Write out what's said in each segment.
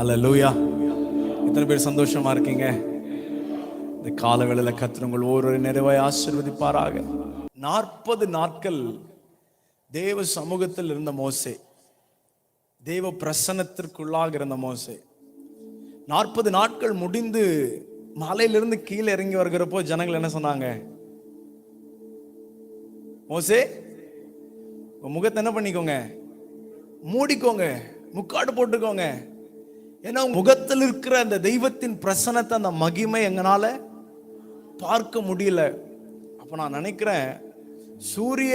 அல்லேலூயா. எத்தனை பேர் சந்தோஷமா இருக்கீங்க? இந்த காலவேளையில கர்த்தர் உங்கள் ஒவ்வொரு நிறைவாய் ஆசீர்வதிப்பாராக. 40 நாட்கள் தேவ சமூகத்தில் இருந்த மோசே, தேவ பிரசன்னத்திற்குள்ளாக இருந்த மோசே, 40 நாட்கள் முடிந்து மலையிலிருந்து கீழே இறங்கி வருகிறப்போ ஜனங்கள் என்ன சொன்னாங்க? மோசே, முகத்தை என்ன பண்ணிக்கோங்க, மூடிக்கோங்க, முக்காடு போட்டுக்கோங்க. ஏன்னா முகத்தில் இருக்கிற அந்த தெய்வத்தின் பிரசன்னத்தை, அந்த மகிமை எங்களால பார்க்க முடியல. அப்ப நான் நினைக்கிறேன், சூரிய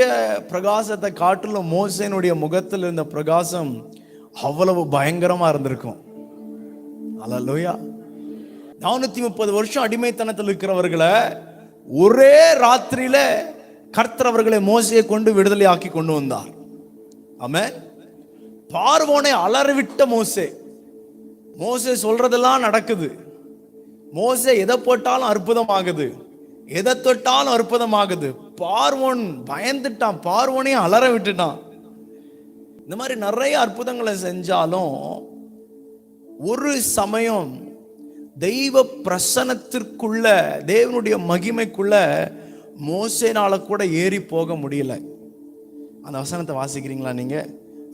பிரகாசத்தை காட்டிலும் மோசேனுடைய முகத்தில் இருந்த பிரகாசம் அவ்வளவு பயங்கரமா இருந்திருக்கும். அல்லேலூயா. 430 வருஷம் அடிமைத்தனத்தில் இருக்கிறவர்களை ஒரே ராத்திரியில கர்த்தர் அவர்களை மோசையை கொண்டு விடுதலை ஆக்கி கொண்டு வந்தார். ஆமென். பார்வோனை அலறிவிட்ட மோசே, மோசே சொல்றதெல்லாம் நடக்குது. மோசே எதை போட்டாலும் அற்புதமாகுது, எதை தொட்டாலும் அற்புதமாகுது. பார்வோன் பயந்துட்டான், பார்வோனையும் அலற விட்டுட்டான். இந்த மாதிரி நிறைய அற்புதங்களை செஞ்சாலும் ஒரு சமயம் தெய்வ பிரசன்னத்திற்குள்ள, தேவனுடைய மகிமைக்குள்ள மோசேனால கூட ஏறி போக முடியல. அந்த வசனத்தை வாசிக்கிறீங்களா நீங்க?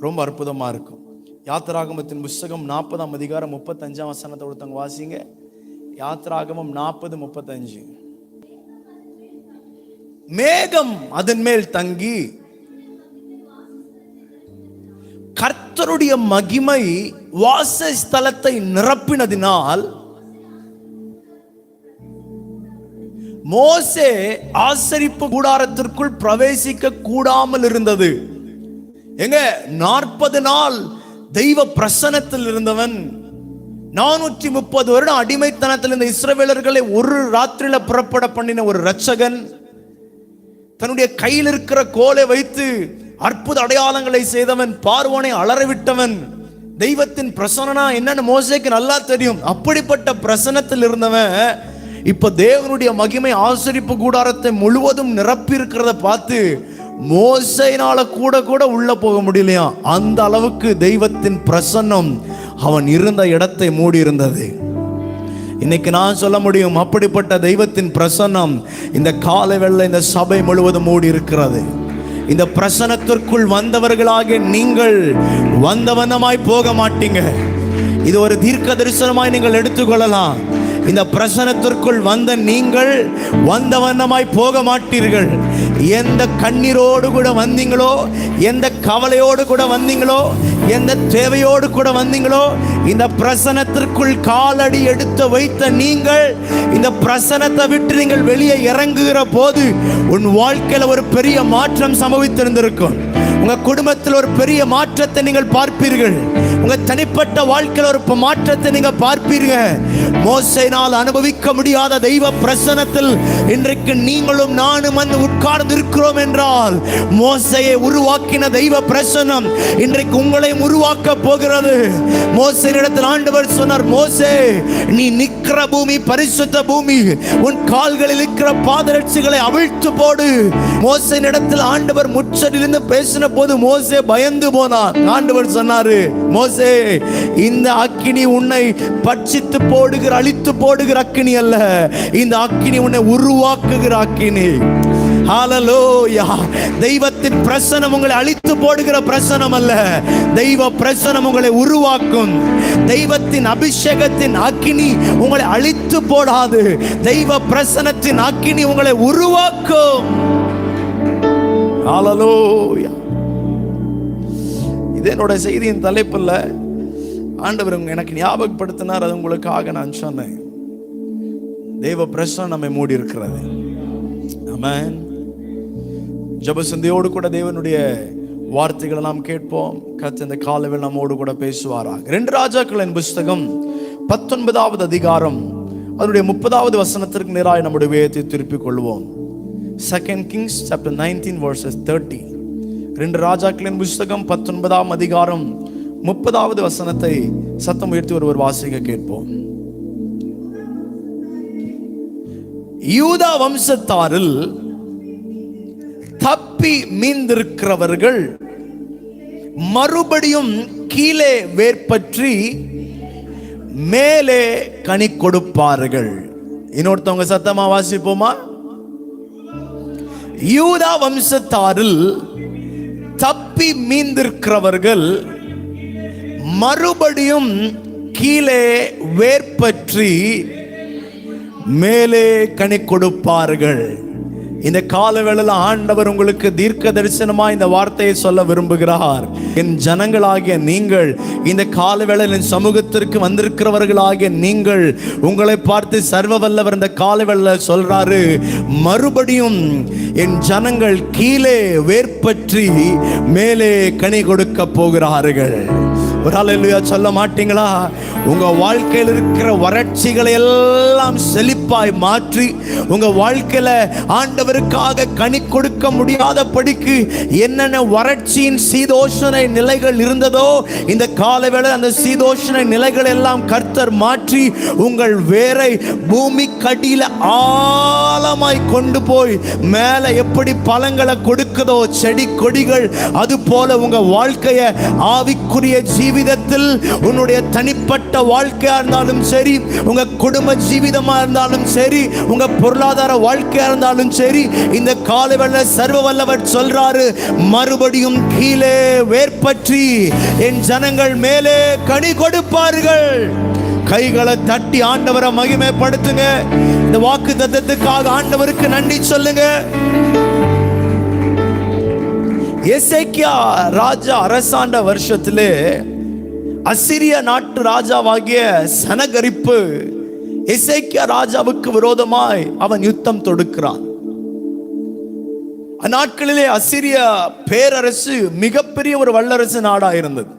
ரொம்ப அற்புதமா இருக்கும். யாத்திராகமத்தின் புஸ்தகம் 40ஆம் அதிகாரம் 35ஆம் வசனத்தை ஒருத்தவங்க வாசிங்க. யாத்திராகமம் 40:35. மேகம் அதன் மேல் தங்கி கர்த்தருடைய மகிமை வாசஸ்தலத்தை நிரப்பினதினால் மோசே ஆசரிப்பு கூடாரத்திற்குள் பிரவேசிக்க கூடாமல் இருந்தது. எங்க 40 நாள் தெய்வ பிரசன்னத்தில் இருந்தவன், 430 வருடம் அடிமைத்தனத்தில் இருந்த இஸ்ரவேலர்களை ஒரு ராத்திரியில புறப்பட பண்ணின ஒரு இரட்சகன், தன்னுடைய கையில் இருக்கிற கோலை வைத்து அற்புத அடையாளங்களை செய்தவன், பார்வோனை அலறவிட்டவன், தெய்வத்தின் பிரசன்னா என்னன்னு மோசேக்கு நல்லா தெரியும். அப்படிப்பட்ட பிரசன்னத்தில் இருந்தவன் இப்ப தேவனுடைய மகிமை ஆசரிப்பு கூடாரத்தை முழுவதும் நிரப்பி இருக்கிறத பார்த்து மோசேயினால கூட உள்ள போக முடியலையா. அந்த அளவுக்கு தெய்வத்தின் பிரசன்னம் அவன் இருந்த இடத்தை மூடி இருந்தது. இன்னைக்கு நான் சொல்ல முடியும், அப்படிப்பட்ட தெய்வத்தின் பிரசன்னம் இந்த காலை வேளையில இந்த சபை முழுவதும் மூடி இருக்கிறது. இந்த பிரசன்னத்திற்குள் வந்தவர்களாக நீங்கள் வந்தவனமாய் போக மாட்டீங்க. இது ஒரு தீர்க்க தரிசனமாய் நீங்கள் எடுத்துக்கொள்ளலாம். இந்த பிரசன்னத்திற்குள் வந்த நீங்கள் வந்தவண்ணமாய் போக மாட்டீர்கள். எந்த கண்ணீரோடு கூட வந்தீங்களோ, எந்த கவலையோடு கூட வந்தீங்களோ, எந்த தேவையோடு கூட வந்தீங்களோ, இந்த பிரசன்னத்திற்குள் காலடி எடுத்து வைத்த நீங்கள் இந்த பிரசன்னத்தை விட்டு நீங்கள் வெளியே இறங்குகிற போது உன் வாழ்க்கையில் ஒரு பெரிய மாற்றம் சம்பவித்திருந்திருக்கும். உங்க குடும்பத்தில் ஒரு பெரிய மாற்றத்தை நீங்கள் பார்ப்பீர்கள். உங்க தனிப்பட்ட வாழ்க்கையில் ஒரு மாற்றத்தை நீங்க பார்ப்பீர்கள். மோசேயினால் அனுபவிக்க முடியாத தெய்வ பிரசன்னத்தில் இன்றைக்கு நீங்களும் நானும் வந்து உட்கார்ந்து இருக்கிறோம் என்றால், மோசேயை உருவாக்கின தெய்வ பிரசன்னம் இன்றைக்கு உங்களையும் உருவாக்க போகிறது. மோசேயிடத்தில் ஆண்டவர் சொன்னார், மோசே, நீ நிற்கிற பூமி பரிசுத்த பூமி, உன் கால்களில் இருக்கிற பாதரட்சிகளை அவிழ்த்து போடு. மோசேயிடத்தில் ஆண்டவர் முச்சடிலிருந்து பேசின போது மோசே பயந்து போனார். ஆண்டவர் சொன்னாரு, மோசே, இந்த அக்கினி உன்னை பட்சித்து போடுகிற, அழித்து போடுகிற அக்கினி அல்ல, இந்த அக்கினி உன்னை உருவாக்குகிற அக்கினி. ஹல்லேலூயா. தெய்வத்தின் பிரசன்னம் உங்களை அழித்து போடுகிற பிரசன்னம் அல்ல, தெய்வ பிரசன்னம் உங்களை உருவாக்கும். தெய்வத்தின் அபிஷேகத்தின் அக்கினி உங்களை அழித்து போடாது, தெய்வ பிரசன்னத்தின் அக்கினி உங்களை உருவாக்கும். ஹல்லேலூயா. இது என்னோட செய்தியின் தலைப்புல ஆண்டவர் எனக்கு ஞாபகப்படுத்தினார். அது உங்களுக்காக நான் சொன்னேன். தெய்வ பிரசன்னம் நம்மை மூடி இருக்கிறது. ஆமென். ஜெபசந்தியோடு கூட தேவனுடைய வார்த்தைகளை நாம் கேட்போம். கர்த்தர் இந்த காலையில் நம்மோடு கூட பேசுவாராக. 2 ராஜாக்களின் புஸ்தகம் 19வது அதிகாரம் அதனுடைய 30வது வசனத்திற்கு நேராக நம்முடைய வேதத்தை திருப்பிக் கொள்வோம். 2 Kings chapter 19 verses 30. 2 ராஜாக்களின் புஸ்தகம் 19ஆம் அதிகாரம் 30வது வசனத்தை சத்தம் உயர்த்தி ஒருவர் வாசிக்க கேட்போம். யூதா வம்சத்தாரில் தப்பி மீந்திருக்கிறவர்கள் மறுபடியும் கீழே வேர்பற்றி மேலே கனி கொடுப்பார்கள். இன்னொருத்தவங்க சத்தமா வாசிப்போமா? யூதா வம்சத்தாரில் தப்பி மீந்திருக்கிறவர்கள் மறுபடியும் கீழே வேர்பற்றி மேலே கனி கொடுப்பார்கள். இந்த காலவேளையில் ஆண்டவர் உங்களுக்கு தீர்க்க தரிசனமா இந்த வார்த்தையை சொல்ல விரும்புகிறார். என் ஜனங்களாகிய நீங்கள், இந்த காலவேளையில் என் சமூகத்திற்கு வந்திருக்கிறவர்களாகிய நீங்கள், உங்களை பார்த்து சர்வ வல்லவர் இந்த காலவேளையில் சொல்றாரு, மறுபடியும் என் ஜனங்கள் கீழே வேர்பற்றி மேலே கனி கொடுக்க போகிறார்கள். ஒரு ஹல்லேலூயா சொல்ல மாட்டீங்களா? உங்க வாழ்க்கையில் இருக்கிற வறட்சிகளை எல்லாம் செழிப்பாய் மாற்றி, உங்க வாழ்க்கையில ஆண்டவருக்காக கனி கொடுக்க முடியாத படிக்கு என்னென்ன வறட்சியின் சீதோஷண நிலைகள் இருந்ததோ, இந்த காலவேளை அந்த சீதோஷண நிலைகள் எல்லாம் கர்த்தர் மாற்றி உங்கள் வேரை பூமி கடியில ஆழமாய் கொண்டு போய் மேல எப்படி பழங்களை கொடுக்குதோ செடி கொடிகள், அது போல உங்க வாழ்க்கைய ஆவிக்குரிய ஜீவிதத்தில், உன்னுடைய தனிப்பட்ட வாழ்க்கையா இருந்தாலும் சரி, உங்க குடும்ப ஜீவிதமா இருந்தாலும் சரி, உங்க பொருளாதார வாழ்க்கையா இருந்தாலும் சரி, இந்த காலவேளை சர்வ வல்லவர் சொல்றாரு, மறுபடியும் கீழே வேர்பற்றி என் ஜனங்கள் மேலே கனி கொடுப்பார்கள். கைகளை தட்டி ஆண்டவரை மகிமைப்படுத்துங்க. இந்த வாக்கு தத்தத்துக்காக ஆண்டவருக்கு நன்றி சொல்லுங்க. எசேக்கியா ராஜா அரசாண்ட வருஷத்திலே அசிரிய நாட்டு ராஜாவாகிய சனகரிப்பு எசேக்கியா ராஜாவுக்கு விரோதமாய் அவன் யுத்தம் தொடுக்கிறான். அந்நாட்களிலே அசிரிய பேரரசு மிகப்பெரிய ஒரு வல்லரசு நாடா இருந்தது.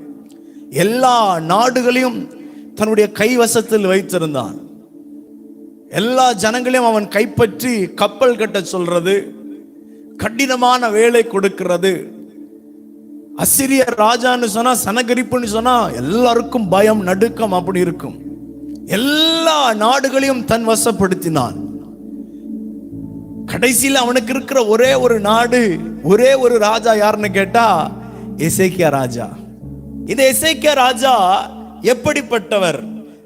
எல்லா நாடுகளையும் தன்னுடைய கைவசத்தில் வைத்திருந்தான். எல்லா ஜனங்களையும் அவன் கைப்பற்றி கப்பல் கட்ட சொல்றது, கடினமான வேலை கொடுக்கிறது. அசிரிய ராஜான்னு சொன்னா, சனகரிப்புன்னு சொன்னா எல்லாருக்கும் பயம் நடுக்கம் அப்படி இருக்கும். எல்லா நாடுகளையும் தன் வசப்படுத்தினான். கடைசியில் அவனுக்கு இருக்கிற ஒரே ஒரு நாடு, ஒரே ஒரு ராஜா யாருன்னு கேட்டா எசேக்கியா ராஜா. இந்த எசேக்கியா ராஜா எப்படிப்பட்டவர்?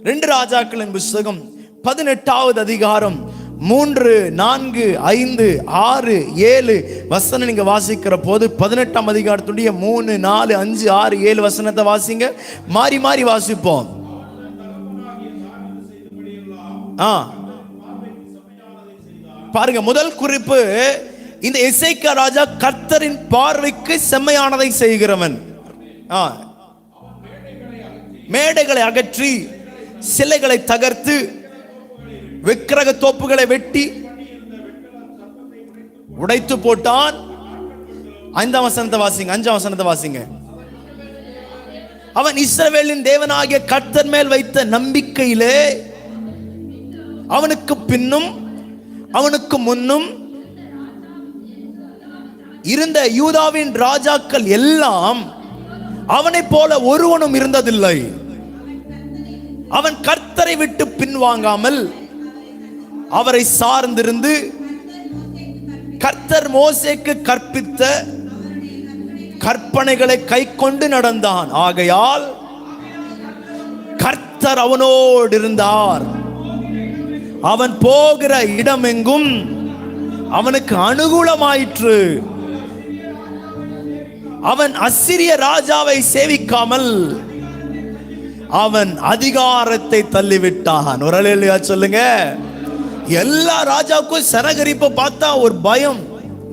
2 ராஜாக்களின் புத்தகம் 18வது அதிகாரம் 3, 4, 5, 6, 7 வசனம் நீங்க வாசிக்கிற போது 18ஆம் அதிகாரத்துடைய 3, 4, 5, 6, 7 வசனத்தை வாசிங்க. மாறி மாறி வாசிப்போம். பாருங்க, முதல் குறிப்பு, இந்த எசேக்கியா ராஜா கர்த்தரின் பார்வைக்கு செம்மையானதை செய்கிறவன். மேடைகளை அகற்றி, சிலைகளை தகர்த்து, விக்கிரக தோப்புகளை வெட்டி உடைத்து போட்டான். 5ஆம் வசனத்தை வாசிங்க. 5ஆம் வசனத்தை வாசிங்க. அவன் இஸ்ரவேலின் தேவனாகிய கர்த்தர் மேல் வைத்த நம்பிக்கையிலே அவனுக்கு பின்னும் அவனுக்கு முன்னும் இருந்த யூதாவின் ராஜாக்கள் எல்லாம் அவனை போல ஒருவனும் இருந்ததில்லை. அவன் கர்த்தரை விட்டு பின்வாங்காமல் அவரை சார்ந்திருந்து கர்த்தர் மோசேக்கு கற்பித்த கற்பனைகளை கை கொண்டு நடந்தான். ஆகையால் கர்த்தர் அவனோடு இருந்தார். அவன் போகிற இடமெங்கும் அவனுக்கு அனுகூலமாயிற்று. அவன் அசிரிய ராஜாவை சேவிக்காமல் அவன் அதிகாரத்தை தள்ளிவிட்டான். ஒரு அல்லேலூயா சொல்லுங்க. எல்லா ராஜாவுக்கும் சனகரிப்பை பார்த்தா ஒரு பயம்,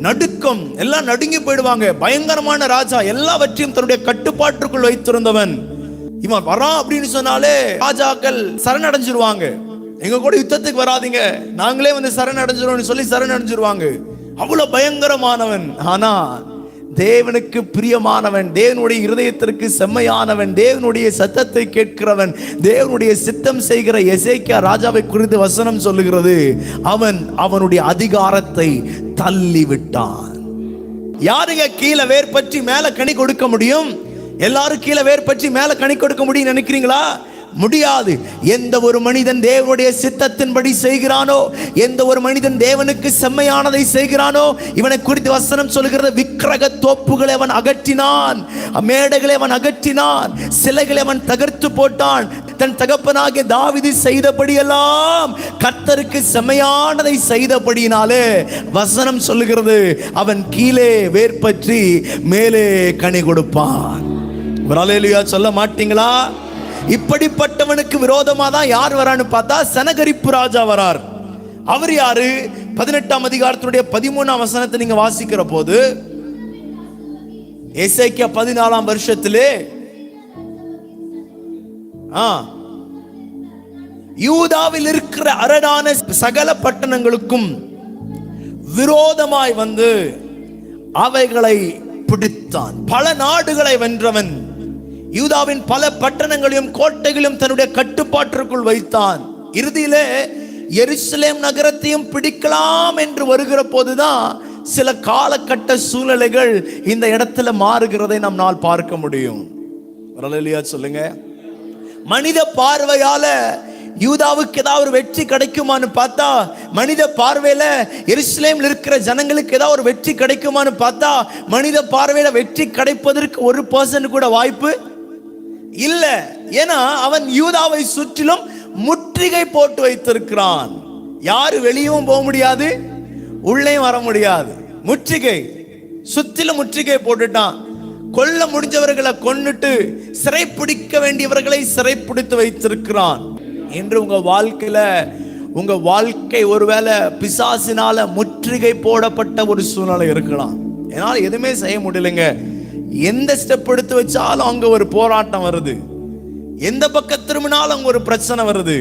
நடுக்கம், எல்லாம் நடுங்கி போயிடுவாங்க. பயங்கரமான ராஜா, எல்லாவற்றையும் தன்னுடைய கட்டுப்பாட்டுக்குள் வைத்திருந்தவன். இவன் வரான் அப்படின்னு சொன்னாலே ராஜாக்கள் சரணடைஞ்சிருவாங்க. எங்க கூட யுத்தத்துக்கு வராதீங்க, நாங்களே வந்து சரணடைஞ்சிரும் சொல்லி சரணடைஞ்சிருவாங்க. அவ்வளவு பயங்கரமானவன். ஆனா தேவனுக்கு பிரியமானவன், தேவனுடைய இருதயத்திற்கு செம்மையானவன், தேவனுடைய சத்தத்தை கேட்கிறவன், தேவனுடைய சித்தம் செய்கிற எசேக்கியா ராஜாவை குறித்து வசனம் சொல்லுகிறது, அவன் அவனுடைய அதிகாரத்தை தள்ளிவிட்டான். யாருங்க கீழே வேர் பற்றி மேல கனி கொடுக்க முடியும்? எல்லாரும் கீழே வேர் பற்றி மேல கனி கொடுக்க முடியும் நினைக்கிறீங்களா? முடியாது. எந்த ஒரு மனிதன் தேவனுடைய சித்தத்தின்படி செய்கிறானோ, எந்த ஒரு மனிதன் தேவனுக்கு செம்மையானதை செய்கிறானோ, இவனை குறித்து வசனம் சொல்கிறது, விக்கிரக தோப்புகளை அவன் அகற்றினான், மேடைகளை அவன் அகற்றினான், சிலைகளை அவன் தகர்த்து போட்டான், தன் தகப்பனாகிய தாவீது செய்தபடியெல்லாம் கர்த்தருக்கு செம்மையானதை செய்தபடியினாலே வசனம் சொல்லுகிறது, அவன் கீழே வேர்பற்றி மேலே கனி கொடுப்பான். அல்லேலூயா சொல்ல மாட்டீங்களா? இப்படிப்பட்டவனுக்கு விரோதமா தான் யார் வரான்னு பார்த்தா சனகரிப்பு ராஜா வரார். அவர் யாரு? 18ஆம் அதிகாரத்தினுடைய 13ஆம் வசனத்தை நீங்க வாசிக்கிற போது, எசேக்கியா 14ஆம் வருஷத்திலே யூதாவில் இருக்கிற அரணான சகல பட்டணங்களுக்கும் விரோதமாய் வந்து அவைகளை பிடித்தான். பல நாடுகளை வென்றவன். யூதாவின் பல பட்டணங்களையும் கோட்டைகளையும் தன்னுடைய கட்டுப்பாட்டிற்குள் வைத்தான். இறுதியிலே எருசலேம் நகரத்தையும் பிடிக்கலாம் என்று வருகிற போதுதான் சில காலகட்ட சூழ்நிலைகள் இந்த இடத்துல மாறுகிறதை நம்மால் பார்க்க முடியும். அல்லேலூயா சொல்லுங்க. மனித பார்வையால யூதாவுக்கு ஏதாவது ஒரு வெற்றி கிடைக்குமான்னு பார்த்தா, மனித பார்வையில எருசலேம்ல இருக்கிற ஜனங்களுக்கு ஏதாவது ஒரு வெற்றி கிடைக்குமான்னு பார்த்தா, மனித பார்வையில வெற்றி கிடைப்பதற்கு 1% கூட வாய்ப்பு இல்ல. ஏன்னா அவன் யூதாவை சுற்றிலும் முற்றுகை போட்டு வைத்திருக்கிறான். யாரு வெளியும் போக முடியாது, உள்ளேயும் வர முடியாது. முற்றுகை, சுற்றிலும் முற்றுகை போட்டுட்டான். கொல்ல முடிஞ்சவர்களை கொன்னுட்டு சிறைப்பிடிக்க வேண்டியவர்களை சிறைப்பிடித்து வைத்திருக்கிறான். இன்று உங்க வாழ்க்கையில, உங்க வாழ்க்கை ஒருவேளை பிசாசினால முற்றுகை போடப்பட்ட ஒரு சூழ்நிலை இருக்கலாம். என்னால எதுவுமே செய்ய முடியலைங்க. எந்த ஸ்டெப் எடுத்து வச்சாலும் அங்க ஒரு போராட்டம் வருது. எந்த பக்கம் திரும்பினாலும் அங்க ஒரு பிரச்சனை வருது.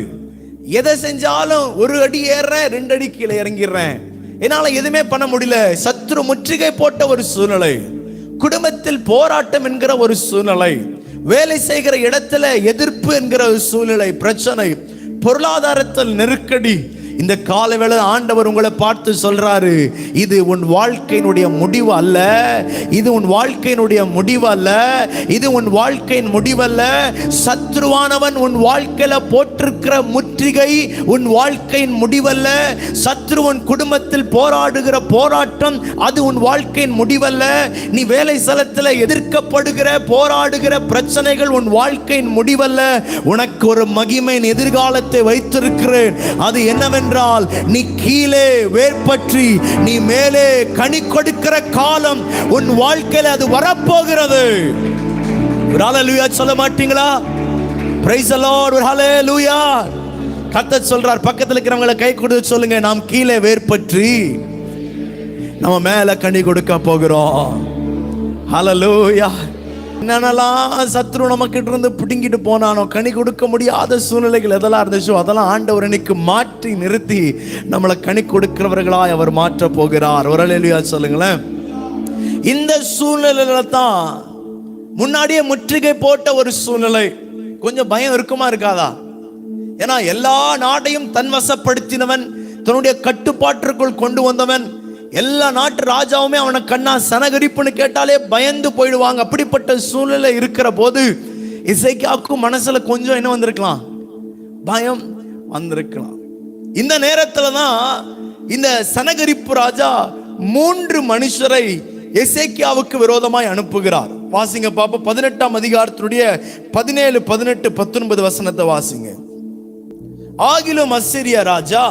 எதை செஞ்சாலும் ஒரு அடி ஏறுறேன், 2 அடி கீழே இறங்கிடுறேன். என்னால எதுவுமே பண்ண முடியல. சத்ரு முற்றுகை போட்ட ஒரு சூழ்நிலை, குடும்பத்தில் போராட்டம் என்கிற ஒரு சூழ்நிலை, வேலை செய்கிற இடத்துல எதிர்ப்பு என்கிற ஒரு சூழ்நிலை, பிரச்சனை, பொருளாதாரத்தில் நெருக்கடி. இந்த காலவேளை ஆண்டவர் உங்களை பார்த்து சொல்றாரு, இது உன் வாழ்க்கையினுடைய முடிவு அல்ல, இது உன் வாழ்க்கையினுடைய முடிவு அல்ல, இது உன் வாழ்க்கையின் முடிவல்ல. சத்ருவானவன் உன் வாழ்க்கையில போட்டிருக்கிற முற்றுகை உன் வாழ்க்கையின் முடிவல்ல. சத்ரு உன் குடும்பத்தில் போராடுகிற போராட்டம் அது உன் வாழ்க்கையின் முடிவல்ல. நீ வேலை ஸ்தலத்தில் எதிர்க்கப்படுகிற போராடுகிற பிரச்சனைகள் உன் வாழ்க்கையின் முடிவல்ல. உனக்கு ஒரு மகிமையின் எதிர்காலத்தை வைத்திருக்கிறேன். அது என்னவென்றால், நீ கீழே வேர்பற்றி நீ மேலே கனி கொடுக்கிற காலம் உன் வாழ்க்கையில அது வரப்போகிறது. ஹல்லேலூயா சொல்ல மாட்டீங்களா? Praise the lord. ஹல்லேலூயா. கர்த்தர் சொல்றார், பக்கத்துல இருக்கிறவங்களை கை கொடுத்து சொல்லுங்க, நாம் கீழே வேர்பற்றி நம்ம மேல கனி கொடுக்க போகிறோம். ஹல்லேலூயா. என்னென்னலாம் சத்ரு நமக்கிட்ட இருந்து பிடுங்கிட்டு போனானோ, கனி கொடுக்க முடியாத சூழ்நிலைகள் எதெல்லாம் இருந்துச்சோ அதெல்லாம் ஆண்டவர் இன்னைக்கு மாற்றி நிறுத்தி நம்மளை கனி கொடுக்கிறவர்களாய் அவர் மாற்ற போகிறார். ஒரு அல்லேலூயா சொல்லுங்களேன். இந்த சூழ்நிலையில தான் முன்னாடியே முற்றுகை போட்ட ஒரு சூழ்நிலை. கொஞ்சம் பயம் இருக்குமா இருக்காதா? ஏன்னா எல்லா நாட்டையும் தன்வசப்படுத்தினவன், தன்னுடைய கட்டுப்பாட்டிற்குள் கொண்டு வந்தவன். எல்லா நாட்டு ராஜாவுமே அவனை கண்ணா சனகரிப்புன்னு கேட்டாலே பயந்து போயிடுவாங்க. அப்படிப்பட்ட சூழ்நிலை இருக்கிற போது எசேக்கியாவுக்கு மனசுல கொஞ்சம் என்ன வந்திருக்கலாம், பயம் வந்திருக்கலாம். இந்த நேரத்துல தான் இந்த சனகரிப்பு ராஜா 3 மனுஷரை எசேக்கியாவுக்கு விரோதமாய் அனுப்புகிறார். வாசிங்க பாப்பா, 18ஆம் அதிகாரத்தினுடைய 17, 18, 19 வசனத்தை வாசிங்க. ஆகிலும் அசீரியா ராஜா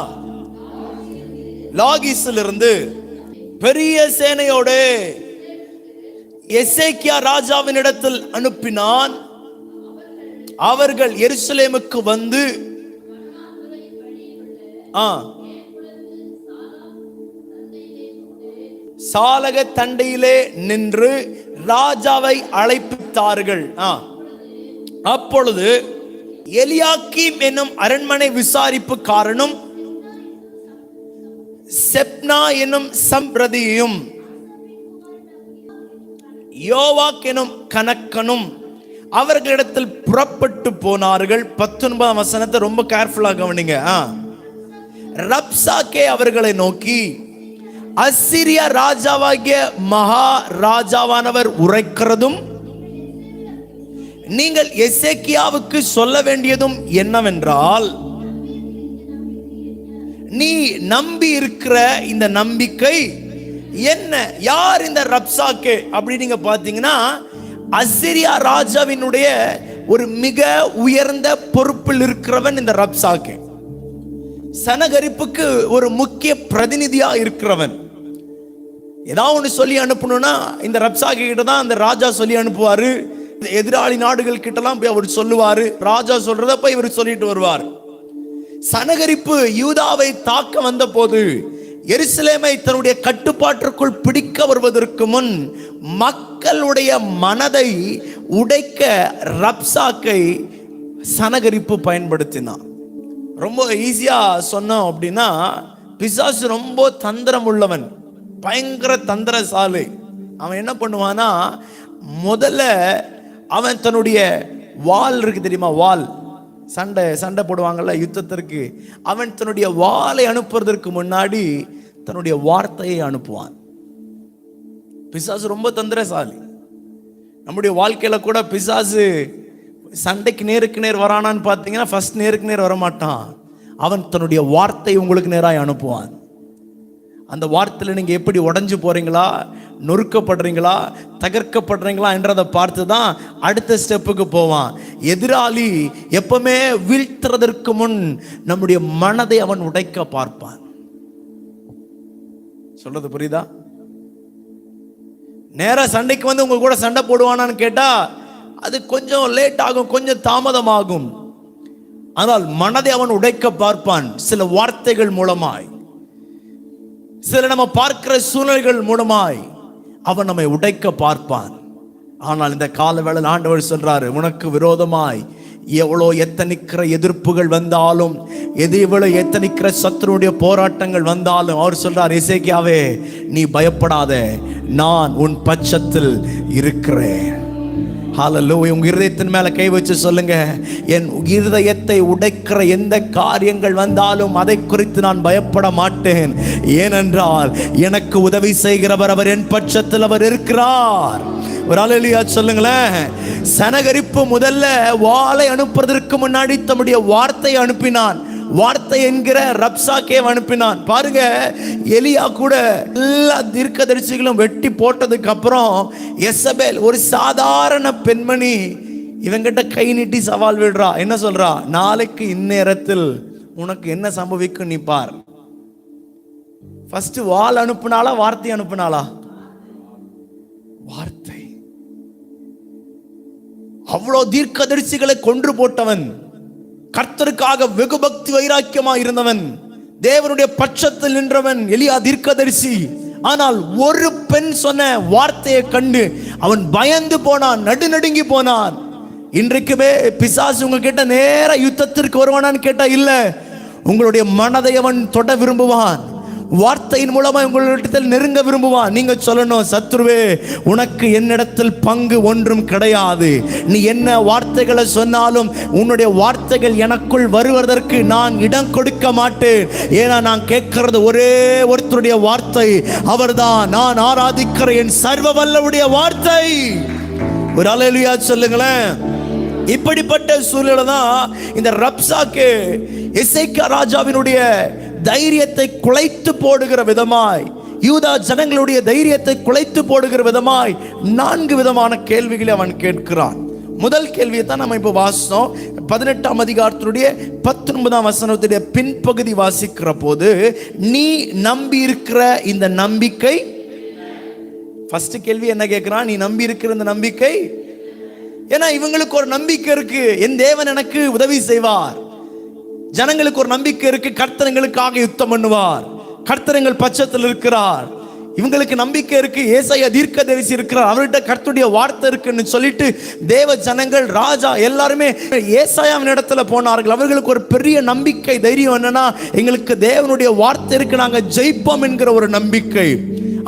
லாகீசிலிருந்து பெரிய சேனையோடு எசேக்கியா ராஜாவின் இடத்தில் அனுப்பினான். அவர்கள் எருசலேமுக்கு வந்து சாலக தண்டையிலே நின்று ராஜாவை அழைப்பித்தார்கள். அப்பொழுது எலியாக்கீம் என்னும் அரண்மனை விசாரிப்புக்காரனும் செப்னா என்னும் சம்பிரதியும் யோவாக் என்னும் கணக்கனும் அவர்களிடத்தில் புறப்பட்டு போனார்கள். 19ஆம் வசனத்தை ரொம்ப கேர்ஃபுல்லா கவனிங்க. ரப்சாக்கே அவர்களை நோக்கி, அசீரியா ராஜாவாகிய மகா ராஜாவானவர் உரைக்கிறதும் நீங்கள் எசேக்கியாவுக்கு சொல்ல வேண்டியதும் என்னவென்றால், நீ நம்பி இருக்கிற இந்த நம்பிக்கை என்ன? யார் இந்த ரப்சாக்கே அப்படி நீங்க பாத்தீங்கன்னா, அசீரியா ராஜாவினுடைய ஒரு மிக உயர்ந்த பொறுப்பில் இருக்கிறவன் இந்த ரப்சாக்கே. சனகரிப்புக்கு ஒரு முக்கிய பிரதிநிதியா இருக்கிறவன். ஏதாவது ஒன்று சொல்லி அனுப்பணும்னா இந்த ரப்சாக்கே கிட்ட தான் அந்த ராஜா சொல்லி அனுப்புவாரு. எதிராளி நாடுகள் கிட்டலாம் போய் அவர் சொல்லுவாரு. ராஜா சொல்றத போய் இவர் சொல்லிட்டு வருவார். சனகரிப்பு யூதாவை தாக்க வந்த போது, எருசலேமை தன்னுடைய கட்டுப்பாட்டிற்குள் பிடிக்க வருவதற்கு முன் மக்களுடைய மனதை உடைக்க ரப்சாக்கை சனகரிப்பு பயன்படுத்தினான். ரொம்ப ஈஸியா சொன்னோம் அப்படின்னா, பிசாசு ரொம்ப தந்திரம் உள்ளவன், பயங்கர தந்திரசாலை. அவன் என்ன பண்ணுவானா, முதல்ல அவன் தன்னுடைய வாள் இருக்கு தெரியுமா, வாள், சண்டை போடுவாங்கல்ல யுத்தத்திற்கு, அவன் தன்னுடைய வாளை அனுப்புறதற்கு முன்னாடி தன்னுடைய வார்த்தையை அனுப்புவான். பிசாசு ரொம்ப தந்திரசாலி. நம்முடைய வாழ்க்கையில கூட பிசாசு சண்டைக்கு நேருக்கு நேர் வரானான்னு பார்த்தீங்கன்னா, ஃபர்ஸ்ட் நேருக்கு நேர் வரமாட்டான். அவன் தன்னுடைய வார்த்தை உங்களுக்கு நேராக அனுப்புவான். அந்த வார்த்தையில் நீங்கள் எப்படி உடஞ்சு போறீங்களா, நொறுக்கப்படுறீங்களா, தகர்க்கப்படுறீங்களா என்றதை பார்த்து தான் அடுத்த ஸ்டெப்புக்கு போவான். எதிராளி எப்பவுமே வீழ்த்துறதற்கு முன் நம்முடைய மனதை அவன் உடைக்க பார்ப்பான். சொல்றது புரியுதா? நேரா சண்டைக்கு வந்து உங்க கூட சண்டை போடுவானான்னு கேட்டா அது கொஞ்சம் லேட் ஆகும், கொஞ்சம் தாமதமாகும். ஆனால் மனதை அவன் உடைக்க பார்ப்பான். சில வார்த்தைகள் மூலமாய், சில நம்ம பார்க்கிற சூழ்நிலைகள் மூலமாய் அவன் நம்மை உடைக்க பார்ப்பான். ஆனால் இந்த கால வேளையில் ஆண்டவர் சொல்றாரு, உனக்கு விரோதமாய் எவ்வளோ எத்தனிக்கிற எதிர்ப்புகள் வந்தாலும், எவ்வளோ எத்தனிக்கிற சத்துருடைய போராட்டங்கள் வந்தாலும் அவர் சொல்றார், எசேக்கியாவே நீ பயப்படாத, நான் உன் பட்சத்தில் இருக்கிறேன். ஹல்லேலூயா. உங்க இருதயத்தின் மேல கை வச்சு சொல்லுங்க, என் இருதயத்தை உடைக்கிற எந்த காரியங்கள் வந்தாலும் அதை குறித்து நான் பயப்பட மாட்டேன். ஏனென்றால் எனக்கு உதவி செய்கிறவர், அவர் என் பட்சத்தில் அவர் இருக்கிறார். ஒரு ஹல்லேலூயா சொல்லுங்களேன். சனகரிப்பு முதல்ல வாளை அனுப்புவதற்கு முன்னாடி தம்முடைய வார்த்தையை அனுப்பினான். வார்த்தை என்கிற ரப்சாக்கே அனுப்பினான். பாருங்க, எலியா கூட எல்லா தீர்க்கதரிசிகளும் வெட்டி போட்டதுக்கு அப்புறம் எசபேல் ஒரு சாதாரண பெண்மணி இவங்கிட்ட கை நீட்டி சவால் விடுறா. என்ன சொல்றா? நாளைக்கு இந்நேரத்தில் உனக்கு என்ன சம்பவிக்கும் நீ பார். ஃபர்ஸ்ட் வாள் அனுப்புனாளா, வார்த்தை அனுப்புனாளா? வார்த்தை. அவ்வளோ தீர்க்கதரிசிகளை கொன்று போட்டவன், கர்த்தருக்காக வெகு பக்தி வைராக்கியமா இருந்தவன், தேவனுடைய பட்சத்தில் நின்றவன் எலியா தீர்க்கதரிசி. ஆனால் ஒரு பெண் சொன்ன வார்த்தையை கண்டு அவன் பயந்து போனான், நடுநடுங்கி போனான். இன்றைக்குமே பிசாசு உங்ககிட்ட நேர யுத்தத்திற்கு வருவானான்னு கேட்டா இல்ல, உங்களுடைய மனதை அவன் தொட விரும்புவான். வார்த்தையின் மூலமா உங்களிடத்தில் நெருங்க விரும்புவான். நீங்க சொல்லணும், சத்துருவே உனக்கு என்னிடத்தில் பங்கு ஒன்றும் கிடையாது. நீ என்ன வார்த்தைகளை சொன்னாலும் உன்னுடைய வார்த்தைகள் எனக்குள் வருவதற்கு நான் இடம் கொடுக்க மாட்டேன். ஏன்னா நான் கேட்கிறது ஒரே ஒருத்தருடைய வார்த்தை, அவர்தான் நான் ஆராதிக்கிற என் சர்வ வல்லவருடைய வார்த்தை. ஒரு ஹல்லேலூயா சொல்லுங்களேன். இப்படிப்பட்ட சூழ்நிலை தான் இந்த ரப்சாக்கே எசேக்கியா ராஜாவினுடைய தைரியத்தை குலைத்து போடுகிற விதமாய், யூதா ஜனங்களுடைய தைரியத்தை குலைத்து போடுகிற விதமாய் 4 விதமான கேள்விகளை அவன் கேட்கிறான். முதல் கேள்வியை தான் நம்ம இப்ப வாசிச்சோம். 18ஆம் அதிகாரத்தினுடைய 19ஆம் வசனத்துடைய பின்பகுதி வாசிக்கிற போது, நீ நம்பி இருக்கிற இந்த நம்பிக்கை. ஃபர்ஸ்ட் கேள்வி என்ன கேட்கிறான்? நீ நம்பி இருக்கிற இந்த நம்பிக்கை. ஏன்னா இவங்களுக்கு ஒரு நம்பிக்கை இருக்கு, என் தேவன் எனக்கு உதவி செய்வார். ஜனங்களுக்கு ஒரு நம்பிக்கை இருக்கு, கர்த்தர் எங்களுக்காக யுத்தம் பண்ணுவார், கர்த்தர் எங்கள் பட்சத்தில் இருக்கிறார். இவங்களுக்கு நம்பிக்கை இருக்கு, ஏசாயா தீர்க்கதரிசி இருக்கிறார், அவர்கிட்ட கர்த்தருடைய வார்த்தை இருக்குன்னு சொல்லிட்டு தேவ ஜனங்கள், ராஜா எல்லாருமே ஏசாயாவின் இடத்துல போனார்கள். அவர்களுக்கு ஒரு பெரிய நம்பிக்கை, தைரியம் என்னன்னா, எங்களுக்கு தேவனுடைய வார்த்தை இருக்கு, நாங்க ஜெயிப்போம் என்கிற ஒரு நம்பிக்கை.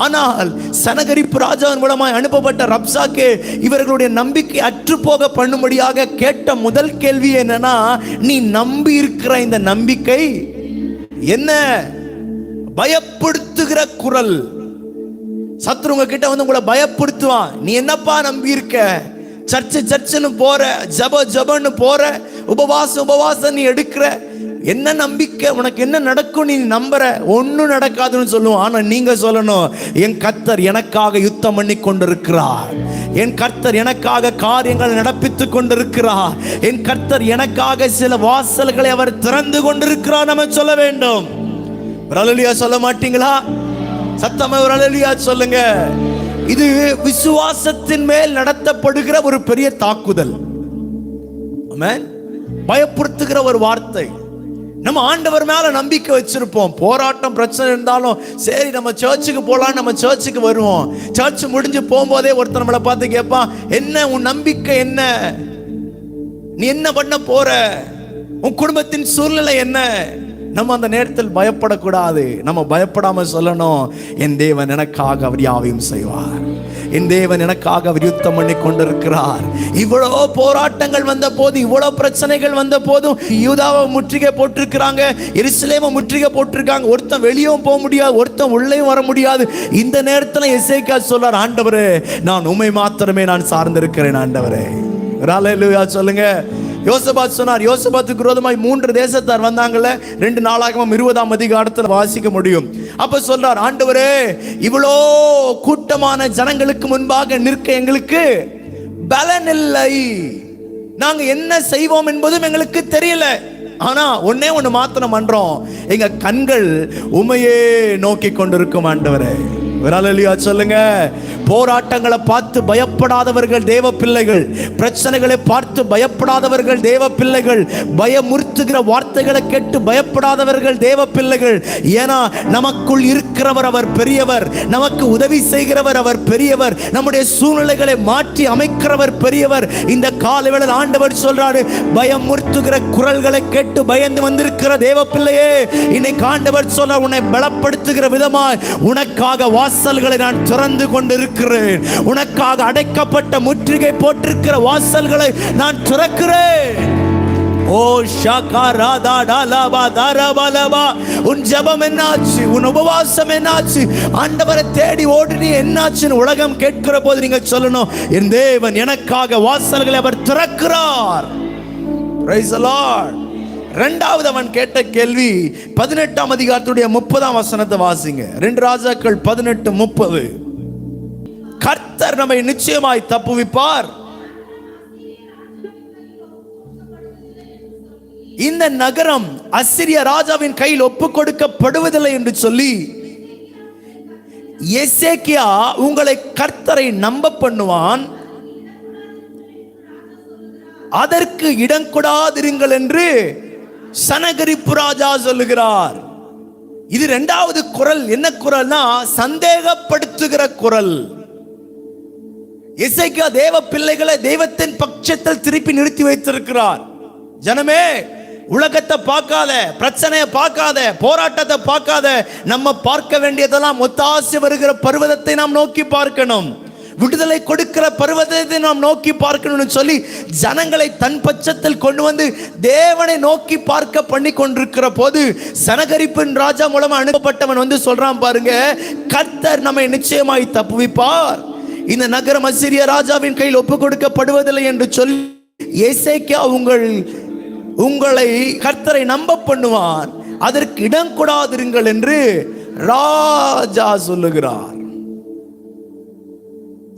ஆனால் சனகரிப்பு ராஜாவின் மூலமாய் அனுப்பப்பட்ட ரப்சாக்கே இவர்களுடைய நம்பிக்கை அற்றுப்போக பண்ணும்படியாக கேட்ட முதல் கேள்வி என்னன்னா, நீ நம்பி இருக்கிற இந்த நம்பிக்கை என்ன? பயப்படுத்துகிற குரல். சத்ருங்க கிட்ட வந்து உங்களை பயப்படுத்துவான். நீ என்னப்பா நம்பி இருக்க? சர்ச்சுன்னு போற, ஜபன்னு போற, உபவாசம் நீ எடுக்கிற, என்ன நம்பிக்கை உனக்கு, என்ன நடக்கும் நீ நம்புற? ஒன்னும் நடக்காதுன்னு சொல்லுவோம். ஆனா நீங்க சொல்லணும், என் கர்த்தர் எனக்காக யுத்தம் பண்ணி கொண்டிருக்கிறார், என் கர்த்தர் எனக்காக காரியங்கள் நடப்பித்துக் கொண்டிருக்கிறார், என் கர்த்தர் எனக்காக சில வாசல்களை அவர் திறந்து கொண்டிருக்கிறார். நம்ம சொல்ல வேண்டும். அல்லேலூயா சொல்ல மாட்டீங்களா? சத்தமா ஒரு அல்லேலூயா சொல்லுங்க. இது விசுவாசத்தின் மேல் நடத்தப்படுகிற ஒரு பெரிய தாக்குதல். ஆமென். பயப்படுத்துகிற ஒரு வார்த்தை. நம்ம ஆண்டவர் மேல நம்பிக்கை வச்சிருப்போம். போராட்டம் பிரச்சனை இருந்தாலும் சரி நம்ம சர்ச்சுக்கு போலாம், நம்ம சர்ச்சுக்கு வருவோம். சர்ச் முடிஞ்சு போகும்போதே ஒருத்தர் நம்மளை பார்த்து கேட்பான், என்ன உன் நம்பிக்கை என்ன, நீ என்ன பண்ண போற, உன் குடும்பத்தின் சூழ்நிலை என்ன? நம்ம அந்த நேரத்தில் பயப்படக்கூடாது. நம்ம பயப்படாம சொல்லணும், என் தேவன் எனக்காக அவர் யாவையும் செய்வார், என் தேவன் எனக்காக அவர் யுத்தம் பண்ணி கொண்டிருக்கிறார். இவ்வளவு போராட்டங்கள் வந்த போது, இவ்வளவு பிரச்சனைகள் வந்த போதும் யூதாவை முற்றுகை போட்டிருக்கிறாங்க, எருசலேமை முற்றுகை போட்டிருக்காங்க. ஒருத்தன் வெளியும் போக முடியாது, ஒருத்தன் உள்ளேயும் வர முடியாது. இந்த நேரத்தில் எசேக்கியா சொல்றார், ஆண்டவரே நான் உம்மை மாத்திரமே நான் சார்ந்திருக்கிறேன் ஆண்டவரே. அல்லேலூயா சொல்லுங்க. யோசபாத் சொன்னார், யோசபாத்துக்கு விரோதமாய் 3 தேசத்தார் வந்தாங்கல்ல, 2 நாளாகமம் 20ஆம் அதிகாரத்தில் வாசிக்க முடியும். அப்ப சொல்றார், ஆண்டவரே இவ்வளோ கூட்டமான ஜனங்களுக்கு முன்பாக நிற்க எங்களுக்கு பலன் இல்லை, நாங்க என்ன செய்வோம் என்பதும் எங்களுக்கு தெரியல. ஆனா ஒன்னே ஒண்ணு மாத்திரம் பண்றோம், எங்க கண்கள் உமையே நோக்கி கொண்டிருக்கும் ஆண்டவரே. அல்லேலூயா சொல்லுங்க. போராட்டங்களை பார்த்து பயப்படாதவர்கள் தேவ பிள்ளைகள், பிரச்சனைகளை பார்த்து பயப்படாதவர்கள் தேவ பிள்ளைகள், பயமுறுத்துகிற வார்த்தைகளை கேட்டு பயப்படாதவர்கள் தேவ பிள்ளைகள். ஏன்னா நமக்குள் இருக்கிறவர் அவர் பெரியவர், நமக்கு உதவி செய்கிறவர் அவர் பெரியவர், நம்முடைய சூழ்நிலைகளை மாற்றி அமைக்கிறவர் பெரியவர். இந்த காலவேளையில் ஆண்டவர் சொல்றாரு, பயமுறுத்துகிற குரல்களை கேட்டு பயந்து வந்திருக்கிற தேவ பிள்ளையே, இன்னைக்கு ஆண்டவர் சொல்றார், உன்னை பலப்படுத்துகிற விதமாய் உனக்காக வாசல்களை நான் திறந்து கொண்டிருக்கிறேன், உனக்காக அடைக்கப்பட்ட முற்றுகை போட்டிருக்கிற வாசல்களை நான் திறக்கிறேன். ஓ ஷகராதாடாலபா, உன் ஜெபம் என்னாச்சு, உன் உபவாசம் என்னாச்சு, ஆண்டவரை தேடி ஓடி என்னாச்சுன்னு உலகம் கேட்கிற போது நீங்க சொல்லணும், என் தேவன் எனக்காக வாசல்களை அவர் திறக்கிறார். Praise the Lord. இரண்டாவது அவன் கேட்ட கேள்வி 18ஆம் அதிகாரத்துடைய 30ஆம் வசனத்தை வாசிங்க. 2 ராஜாக்கள் 18:30. கர்த்தர் நம்மை நிச்சயமாய் தப்புவிப்பார், இந்த நகரம் அசிரிய ராஜாவின் கையில் ஒப்புக் கொடுக்கப்படுவதில்லை என்று சொல்லி எசேக்கியா உங்களை கர்த்தரை நம்ப பண்ணுவான், அதற்கு இடம் கொடாதிருங்கள் என்று சனகரிப்பு ராஜா சொல்லுகிறார். இது 2வது குரல். என்ன குரல்னா சந்தேகப்படுத்துகிற குரல். எசேக்கியா தேவ பிள்ளைகளை தெய்வத்தின் பட்சத்தில் திருப்பி நிறுத்தி வைத்திருக்கிறார். ஜனமே, உலகத்தை பார்க்காத, பிரச்சனையை பார்க்காத, போராட்டத்தை பார்க்காத, நம்ம பார்க்க வேண்டியதெல்லாம் ஒத்தாசை வருகிற பர்வதத்தை நாம் நோக்கி பார்க்கணும், விடுதலை கொடுக்கிற பர்வதத்தை நாம் நோக்கி பார்க்கணும்னு சொல்லி ஜனங்களை தன் பட்சத்தில் கொண்டு வந்து தேவனை நோக்கி பார்க்க பண்ணி கொண்டிருக்கிற போது சனகரிப்பின் ராஜா மூலமா அனுப்பப்பட்டவன் வந்து சொல்றான், பாருங்க, கர்த்தர் நம்மை நிச்சயமாய் தப்புவிப்பார், இந்த நகரம் அசீரிய ராஜாவின் கையில் ஒப்புக் கொடுக்கப்படுவதில்லை என்று சொல்லி எசேக்கியா உங்களை கர்த்தரை நம்ப பண்ணுவார், அதற்கு இடம் கொடாதிருங்கள் என்று ராஜா சொல்லுகிறார்.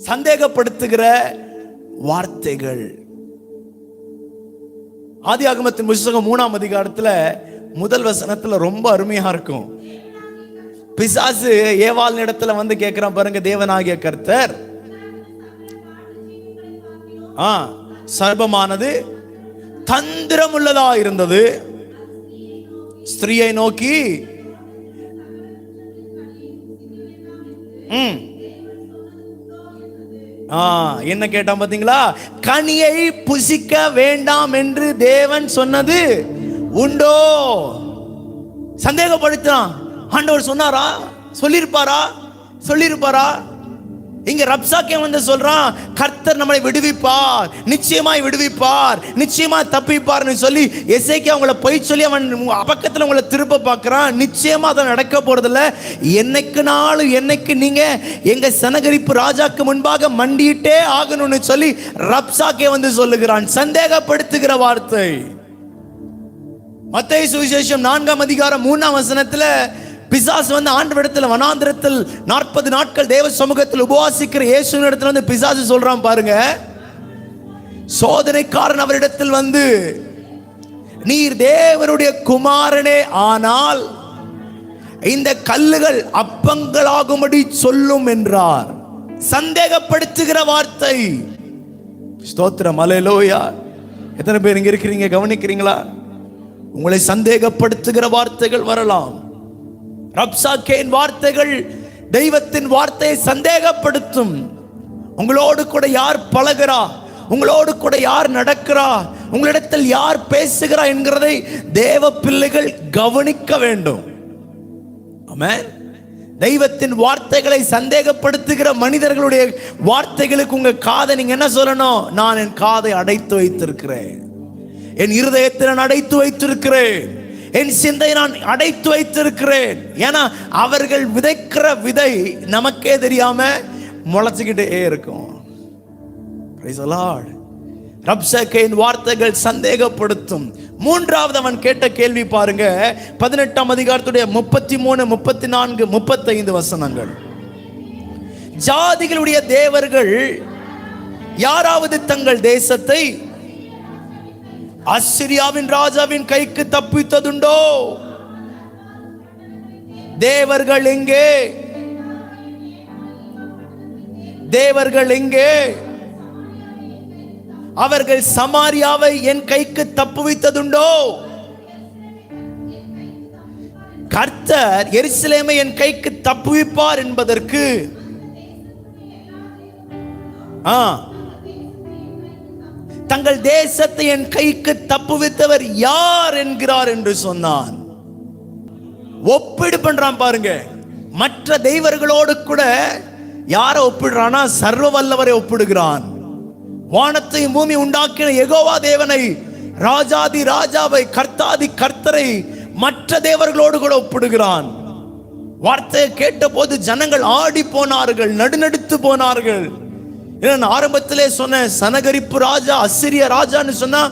சந்தேகப்படுத்துகிற வார்த்தைகள். ஆதியாகமத்தின் புத்தகம் 3ஆம் அதிகாரத்துல 1 வசனத்துல ரொம்ப அருமையா இருக்கும். பிசாசு ஏவாள் இடத்துல வந்து கேட்கிறான், பாருங்க, தேவனாகிய கர்த்தர் சர்ப்பமானது தந்திரம் உள்ளதா இருந்தது, ஸ்திரீயை நோக்கி என்ன கேட்டான் பாத்தீங்களா, கனியை புசிக்க வேண்டாம் என்று தேவன் சொன்னது உண்டோ? சந்தேகப்படுத்தான். ஆண்டவர் சொன்னாரா? சொல்லிருப்பாரா? இங்க ரப்சாக்கே வந்து சொல்றான், கர்த்தர் நம்மளை விடுவிப்பார், நிச்சயமாய் விடுவிப்பார், நிச்சயமாய் தப்பிப்பார்னு சொல்லி எசேக்கியா அவங்கள போய் சொல்லி அவன் பக்கத்துல உங்களை திருப்ப பார்க்கறான். நிச்சயமா அதை நடக்க போறதில்ல. என்னைக்கு நீங்க எங்க சனகரிப்பு ராஜாக்கு முன்பாக மண்டியிட்டே ஆகணும்னு சொல்லி ரப்சாக்கே வந்து சொல்லுகிறான். சந்தேகப்படுத்துகிற வார்த்தை. மத்தேயு சுவிசேஷம் 4ஆம் அதிகாரம் 3ஆம் வசனத்துல பிசாசு வந்து ஆண்டவரிடத்தில் வனாந்திரத்தில் 40 நாட்கள் தேவ சமூகத்தில் உபவாசிக்கிற இயேசுவின் இடத்துல வந்து பிசாசு சொல்றான் பாருங்க, சோதனைக்காரன் அவரிடத்தில் வந்து, நீர் தேவனுடைய குமாரனே ஆனால் இந்த கல்லுகள் அப்பங்களாகும்படி சொல்லும் என்றார். சந்தேகப்படுத்துகிற வார்த்தை. ஸ்தோத்திரம், அல்லேலூயா. எத்தனை பேர் இங்க இருக்கிறீங்க, கவனிக்கிறீங்களா? உங்களை சந்தேகப்படுத்துகிற வார்த்தைகள் வரலாம். ரப்சாக்கேயின் வார்த்தைகள் தெய்வத்தின் வார்த்தையை சந்தேகப்படுத்தும். உங்களோடு கூட யார் பழகிறா, உங்களோடு கூட யார் நடக்கிறா, உங்களிடத்தில் யார் பேசுகிறா என்கிறதை தேவ பிள்ளைகள் கவனிக்க வேண்டும். ஆமென். தெய்வத்தின் வார்த்தைகளை சந்தேகப்படுத்துகிற மனிதர்களுடைய வார்த்தைகளுக்கு உங்க காதை நீங்க என்ன சொல்லணும்? நான் என் காதை அடைத்து வைத்திருக்கிறேன், என் இருதயத்தை நான் அடைத்து வைத்திருக்கிறேன், என் சிந்தையை நான் அடைத்து வைத்திருக்கிறேன். ஏன்னா அவர்கள் விதைக்கிற விதை நமக்கே தெரியாம முளைச்சுக்கிட்டே இருக்கும். Praise the Lord. ரப்சாக்கேயின் வார்த்தைகள் சந்தேகப்படுத்தும். மூன்றாவது அவன் கேட்ட கேள்வி பாருங்க, 18ஆம் அதிகாரத்துடைய 33, 34, 35 வசனங்கள். ஜாதிகளுடைய தேவர்கள் யாராவது தங்கள் தேசத்தை அஸ்ஸிரியாவின் ராஜாவின் கைக்கு தப்பித்ததுண்டோ? தேவர்கள் எங்கே? தேவர்கள் எங்கே? அவர்கள் சமாரியாவை என் கைக்கு தப்புவித்ததுண்டோ? கர்த்தர் எருசலேமை என் கைக்கு தப்புவிப்பார் என்பதற்கு தங்கள் தேசத்தை என் கைக்கு தப்புவித்தவர் யார் என்கிறார் என்று சொன்னான். ஒப்பிடு பண்றான் பாருங்க. மற்ற தெய்வர்களோடு கூட யாரை ஒப்பிடுறானா? சர்வ வல்லவரை ஒப்பிடுகிறான். வானத்தை பூமி உண்டாக்கின யெகோவா தேவனை, ராஜாதி ராஜாவை, கர்த்தாதி கர்த்தரை மற்ற தேவர்களோடு கூட ஒப்பிடுகிறான். வார்த்தையை கேட்ட போது ஜனங்கள் ஆடி போனார்கள், நடுநடுத்து போனார்கள். ஆரம்பத்திலே சொன்ன சனகரிப்பு ராஜா, அஸ்ஸிரிய ராஜான்னு சொன்னா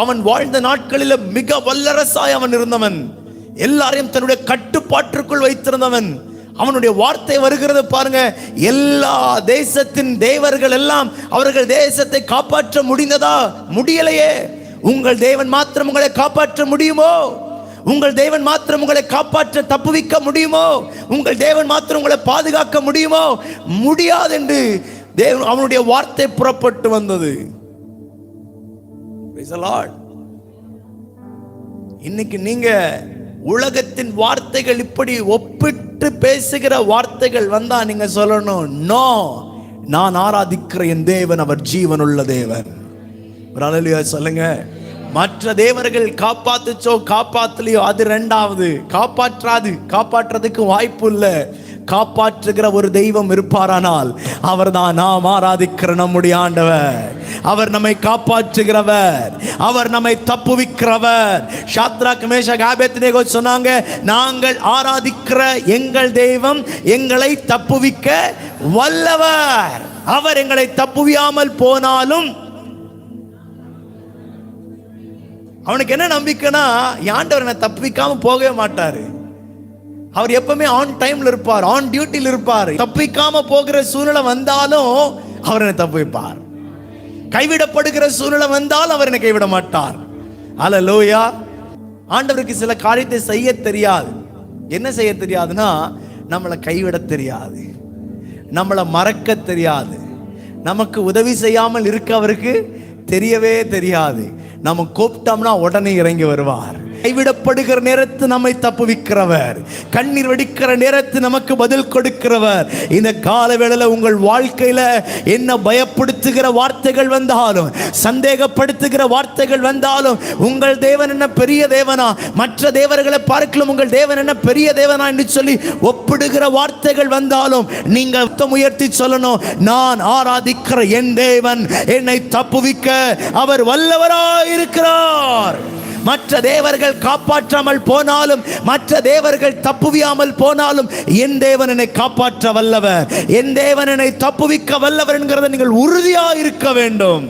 அவன் வாழ்ந்த நாட்களில் மிக வல்லரசாய் அவன் இருந்தவன், எல்லாரையும் தன்னுடைய கட்டுப்பாட்டிற்குள் வைத்திருந்தவன். அவனுடைய வார்த்தை வருகிறது பாருங்க, எல்லா தேசத்தின் தேவர்கள் எல்லாம் அவர்கள் தேசத்தை காப்பாற்ற முடிந்ததா? முடியலையே. உங்கள் தேவன் மாத்திரம் உங்களை காப்பாற்ற முடியுமோ? உங்கள் தேவன் மாத்திரம் உங்களை காப்பாற்ற தப்புவிக்க முடியுமோ? உங்கள் தேவன் மாத்திரம் உங்களை பாதுகாக்க முடியுமோ? முடியாது என்று தேவன் அவனுடைய வார்த்தை புறப்பட்டு வந்தது. Praise the Lord. இன்னைக்கு நீங்க உலகத்தின் வார்த்தைகள் இப்படி ஒப்பிட்டு பேசுகிற வார்த்தைகள் வந்தா நீங்க சொல்லணும், நோ, நான் ஆராதிக்கிற என் தேவன் அவர் ஜீவனுள்ள தேவன். அல்லேலூயா சொல்லுங்க. மற்ற தேவர்கள் காப்பாத்துச்சோ காப்பாத்தலையோ அது ரெண்டாவது. காப்பாற்றாது, காப்பாற்றுறதுக்கு வாய்ப்பு இல்லை. காப்பாற்றுகிற ஒரு தெய்வம் இருப்பாரானால் அவர் தான் நாம் ஆராதிக்கிற நம்முடைய ஆண்டவர். அவர் நம்மை காப்பாற்றுகிறவர், அவர் நம்மை தப்புவிக்கிறவர். ஷாத்ராக் மேஷாக் ஆபேத்நேகோ சொன்னாங்க, நாங்கள் ஆராதிக்கிற எங்கள் தெய்வம் எங்களை தப்புவிக்க வல்லவர். அவர் எங்களை தப்புவியாமல் போனாலும் அவனுக்கு என்ன நம்பிக்கைனா, ஆண்டவர் என்னை தப்புவிக்காம போகவே மாட்டாரு. அவர் எப்பவுமே ஆன் டைம்ல இருப்பார், ஆன் டியூட்டியில் இருப்பார். தப்பிக்காம போகிற சூழ்நிலை வந்தாலும் அவர் என்னை தப்புவிப்பார். கைவிடப்படுகிற சூழ்நிலை வந்தால் அவர் என்னை கைவிட மாட்டார். அல்லேலூயா. ஆண்டவருக்கு சில காரியத்தை செய்ய தெரியாது. என்ன செய்ய தெரியாதுன்னா, நம்மளை கைவிட தெரியாது, நம்மளை மறக்க தெரியாது, நமக்கு உதவி செய்யாமல் இருக்க அவருக்கு தெரியவே தெரியாது. நம்ம கூப்பிட்டோம்னா உடனே இறங்கி வருவார். கைவிடப்படுகிற நேரத்தில் நம்மை தப்புவிக்கிறவர், கண்ணீர் வடிக்கிற நேரத்தில் நமக்கு பதில் கொடுக்கிறவர். இந்த கால வேளையில உங்கள் வாழ்க்கையில என்ன பயப்படுத்துகிற வார்த்தைகள் வந்தாலும், சந்தேகப்படுத்துகிற வார்த்தைகள் வந்தாலும், உங்கள் தேவன் என்ன பெரிய தேவனா, மற்ற தேவர்களை பார்க்கலாம் உங்கள் தேவன் என்ன பெரிய தேவனா என்று சொல்லி ஒப்பிடுகிற வார்த்தைகள் வந்தாலும் நீங்க முயற்சி சொல்லணும், நான் ஆராதிக்கிற என் தேவன் என்னை தப்புவிக்க அவர் வல்லவராயிருக்கிறார். மற்ற தேவர்கள் காப்பாற்றாமல் போனாலும், மற்ற தேவர்கள் தப்புவியாமல் போனாலும், என் தேவன் என்னை காப்பாற்ற வல்லவர், என் தேவன் என்னை தப்புவிக்க வல்லவர் என்கிறத நீங்கள் உறுதியா இருக்க வேண்டும்.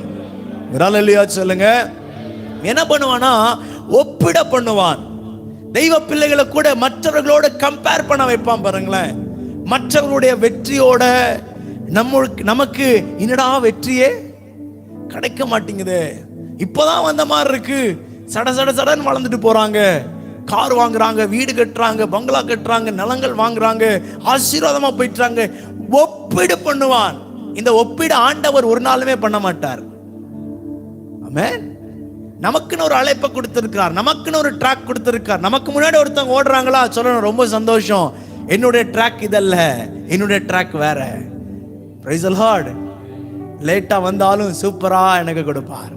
சொல்லுங்க. என்ன பண்ணுவானா, ஒப்பிட பண்ணுவான். தெய்வ பிள்ளைகளை கூட மற்றவர்களோட கம்பேர் பண்ண வைப்பான். பாருங்களேன், மற்றவர்களுடைய வெற்றியோட நமக்கு என்னடா வெற்றியே கிடைக்க மாட்டேங்குது, இப்பதான் வந்த மாதிரி இருக்கு, சட சட சடன்னு வளர்ந்துட்டு போறாங்க, கார் வாங்குறாங்க, வீடு கட்டுறாங்க, பங்களா கட்டுறாங்க, நிலங்கள் வாங்குறாங்க, ஆசீர்வாதமா போயிட்டாங்க. ஒப்பீடு பண்ணுவான். இந்த ஒப்பீடு ஆண்டவர் ஒரு நாளுமே பண்ண மாட்டார். ஆமென். நமக்குன்னு ஒரு அழைப்பை கொடுத்திருக்கிறார், நமக்குன்னு ஒரு ட்ராக் கொடுத்திருக்கார். நமக்கு முன்னாடி ஒருத்தவங்க ஓடுறாங்களா, சொல்லணும் ரொம்ப சந்தோஷம், என்னுடைய ட்ராக் இதல்ல, என்னுடைய ட்ராக் வேற. Price the Lord. லேட்டா வந்தாலும் சூப்பரா எனக்கு கொடுப்பார்.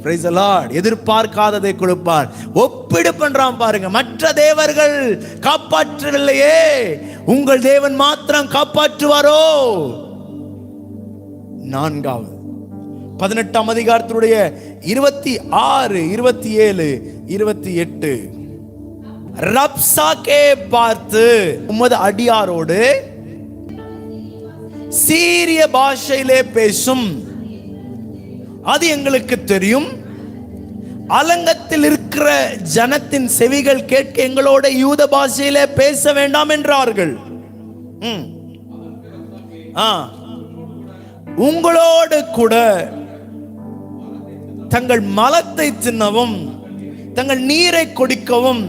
Price the Lord. எதிர்பார்க்காததை கொடுப்பார். ஒப்பீடு பண்றான் பாருங்க. மற்ற தேவர்கள் காப்பாற்றவில்லையே, உங்கள் தேவன் மாத்திரம் காப்பாற்றுவாரோ. 4வது 18ஆம் அதிகாரத்தினுடைய 26, 27, 28. ரப்சாக்கே பார்த்து, உமது அடியாரோடு சீரிய பாஷையிலே பேசும், அது எங்களுக்கு தெரியும். அலங்கத்தில் இருக்கிற ஜனத்தின் செவிகள் கேட்க எங்களோட யூத பாஷையிலே பேச வேண்டாம் என்றார்கள். உங்களோடு கூட தங்கள் மலத்தை தின்னவும் தங்கள் நீரை குடிக்கவும்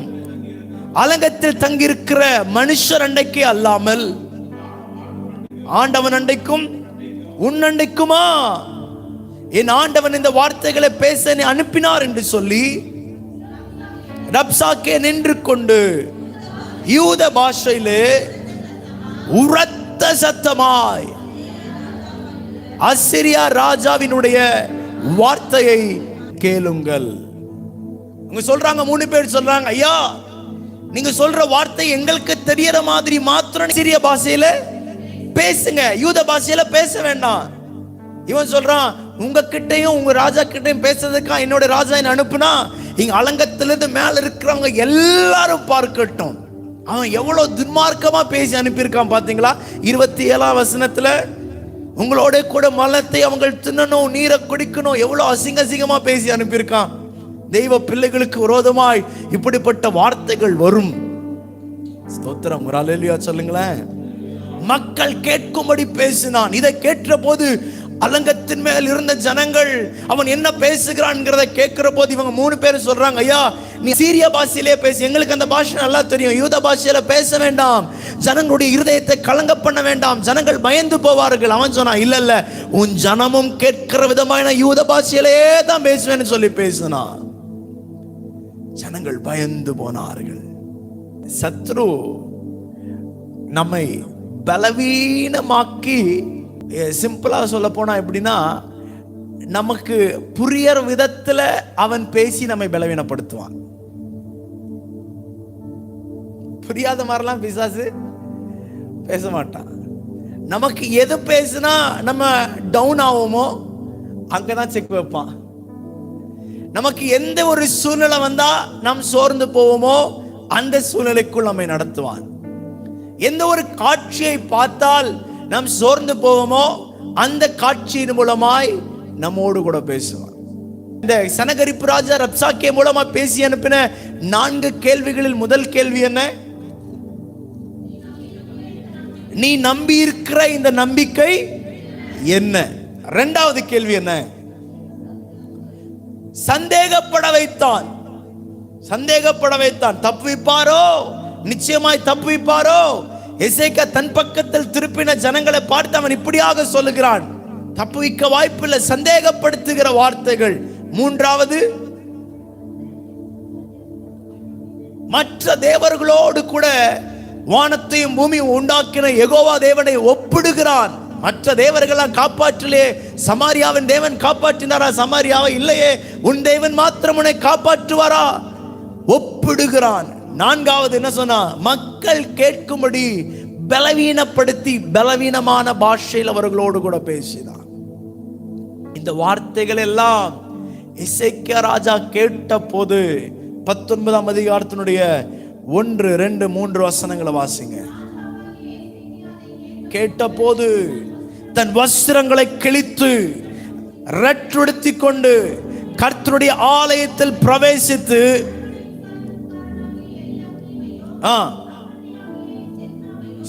அலங்கத்தில் தங்கியிருக்கிற மனுஷர் அண்டைக்கு அல்லாமல் ஆண்டவன் அண்டைக்கும் உன் அண்டைக்குமா என் ஆண்டவன் இந்த வார்த்தைகளை பேச அனுப்பினார் என்று சொல்லி ரப்சாக்கே நின்று கொண்டு யூத பாஷையிலே உரத்த சத்தமாய் அசிரியா ராஜாவினுடைய வார்த்தையை கேளுங்கள். சொல்றாங்க, 3 பேர் சொல்றாங்க, ஐயா நீங்க சொல்ற வார்த்தை எங்களுக்கு தெரியற மாதிரி மாத்திரம் சிறிய பாஷையில பேசுங்க, யூத பாஷையில பேச வேண்டாம். இவன் சொல்றான், உங்க கிட்டையும் உங்க ராஜா கிட்டையும் பேசுறதுக்கா என்னோட ராஜா என்ன அனுப்புனா, இங்க அலங்கத்திலிருந்து மேல இருக்கிறவங்க எல்லாரும் பார்க்கட்டும். அவன் எவ்வளவு துன்மார்க்கமா பேசி அனுப்பியிருக்கான் பாத்தீங்களா? 27ஆம் வசனத்துல, உங்களோட கூட மலத்தை அவங்க தின்னணும், நீரை குடிக்கணும், எவ்வளவு அசிங்கமா பேசி அனுப்பியிருக்கான். தெய்வ பிள்ளைகளுக்கு விரோதமாய் இப்படிப்பட்ட வார்த்தைகள் வரும். ஸ்தோத்திரம், ஒரு அல்லேலூயா சொல்லுங்களேன். மக்கள் கேட்கும்படி பேசினான். இதை கேட்ட போது அலங்கத்தின் மேல் இருந்த ஜனங்கள் அவன் என்ன பேசுகிறான்ங்கிறத கேட்கிற போது இவங்க 3 பேர் சொல்றாங்க, ஐயா நீ சீரிய பாஷையிலே பேசு, எங்களுக்கு அந்த பாஷை நல்லா தெரியும், யூத பாஷையில பேச வேண்டாம், ஜனங்களுடைய இருதயத்தை கலங்க பண்ண வேண்டாம், ஜனங்கள் பயந்து போவார்கள். அவன் சொன்னான், இல்ல இல்ல, உன் ஜனமும் கேட்கிற விதமான யூத பாஷையிலே தான் பேசுவேன்னு சொல்லி பேசினான். ஜனங்கள் பயந்து போனார்கள். சத்ரு நம்மை பலவீனமாக்கி, சிம்பிளா சொல்ல போனா எப்படின்னா, நமக்கு புரியற விதத்துல அவன் பேசி நம்மை பலவீனப்படுத்துவான். புரியாத மாதிரிலாம் பிசாசு பேச மாட்டான். நமக்கு எது பேசுனா நம்ம டவுன் ஆவோமோ அங்கதான் செக் வைப்பான். நமக்கு எந்த ஒரு சூழ்நிலை வந்தா நாம் சோர்ந்து போவோமோ அந்த சூழ்நிலைக்குள் நம்மை நடத்துவான். எந்த ஒரு காட்சியை பார்த்தால் நாம் சோர்ந்து போவோமோ அந்த காட்சியின் மூலமாய் நம்மோடு கூட பேசுவான். இந்த சனகரிப்பு ராஜா ரப்சாக்கே மூலமா பேசி அனுப்பின 4 கேள்விகளில் முதல் கேள்வி என்ன? நீ நம்பி இருக்கிற இந்த நம்பிக்கை என்ன? 2வது கேள்வி என்ன? சந்தேகப்பட வைத்தான். சந்தேகப்பட வைத்தான். தப்புவிப்பாரோ? நிச்சயமாய் தப்புவிப்பாரோ? எசேக்கியா தன் பக்கத்தில் திருப்பின ஜனங்களை பார்த்து அவன் இப்படியாக சொல்லுகிறான். தப்புவிக்க வாய்ப்பில்லை. சந்தேகப்படுத்துகிற வார்த்தைகள். 3வது, மற்ற தேவர்களோடு கூட வானத்தையும் பூமியும் உண்டாக்கின யெகோவா தேவனை ஒப்பிடுகிறான். மற்ற தேவர்களாம் காப்பாற்றலே, சமாரியாவின் தேவன் காப்பாற்றினாரா? சமாரியாவை இல்லையே, உன் தேவன் மாத்திரம் உன்னை காப்பாற்றுவாரா? ஒப்பிடுகிறான். 4வது என்ன சொன்னா? மக்கள் கேட்கும்படி பலவீனப்படுத்தி பலவீனமான பாஷையில் அவர்களோடு கூட பேசினான். இந்த வார்த்தைகள் எல்லாம் எசேக்கியா ராஜா கேட்ட போது 19ஆம் அதிகாரத்தினுடைய 1, 2, 3 வசனங்களை வாசிங்க. கேட்ட போது தன் வஸ்திரங்களை கிழித்து ரட்டுடுத்திக் கொண்டு கர்த்தருடைய ஆலயத்தில் பிரவேசித்து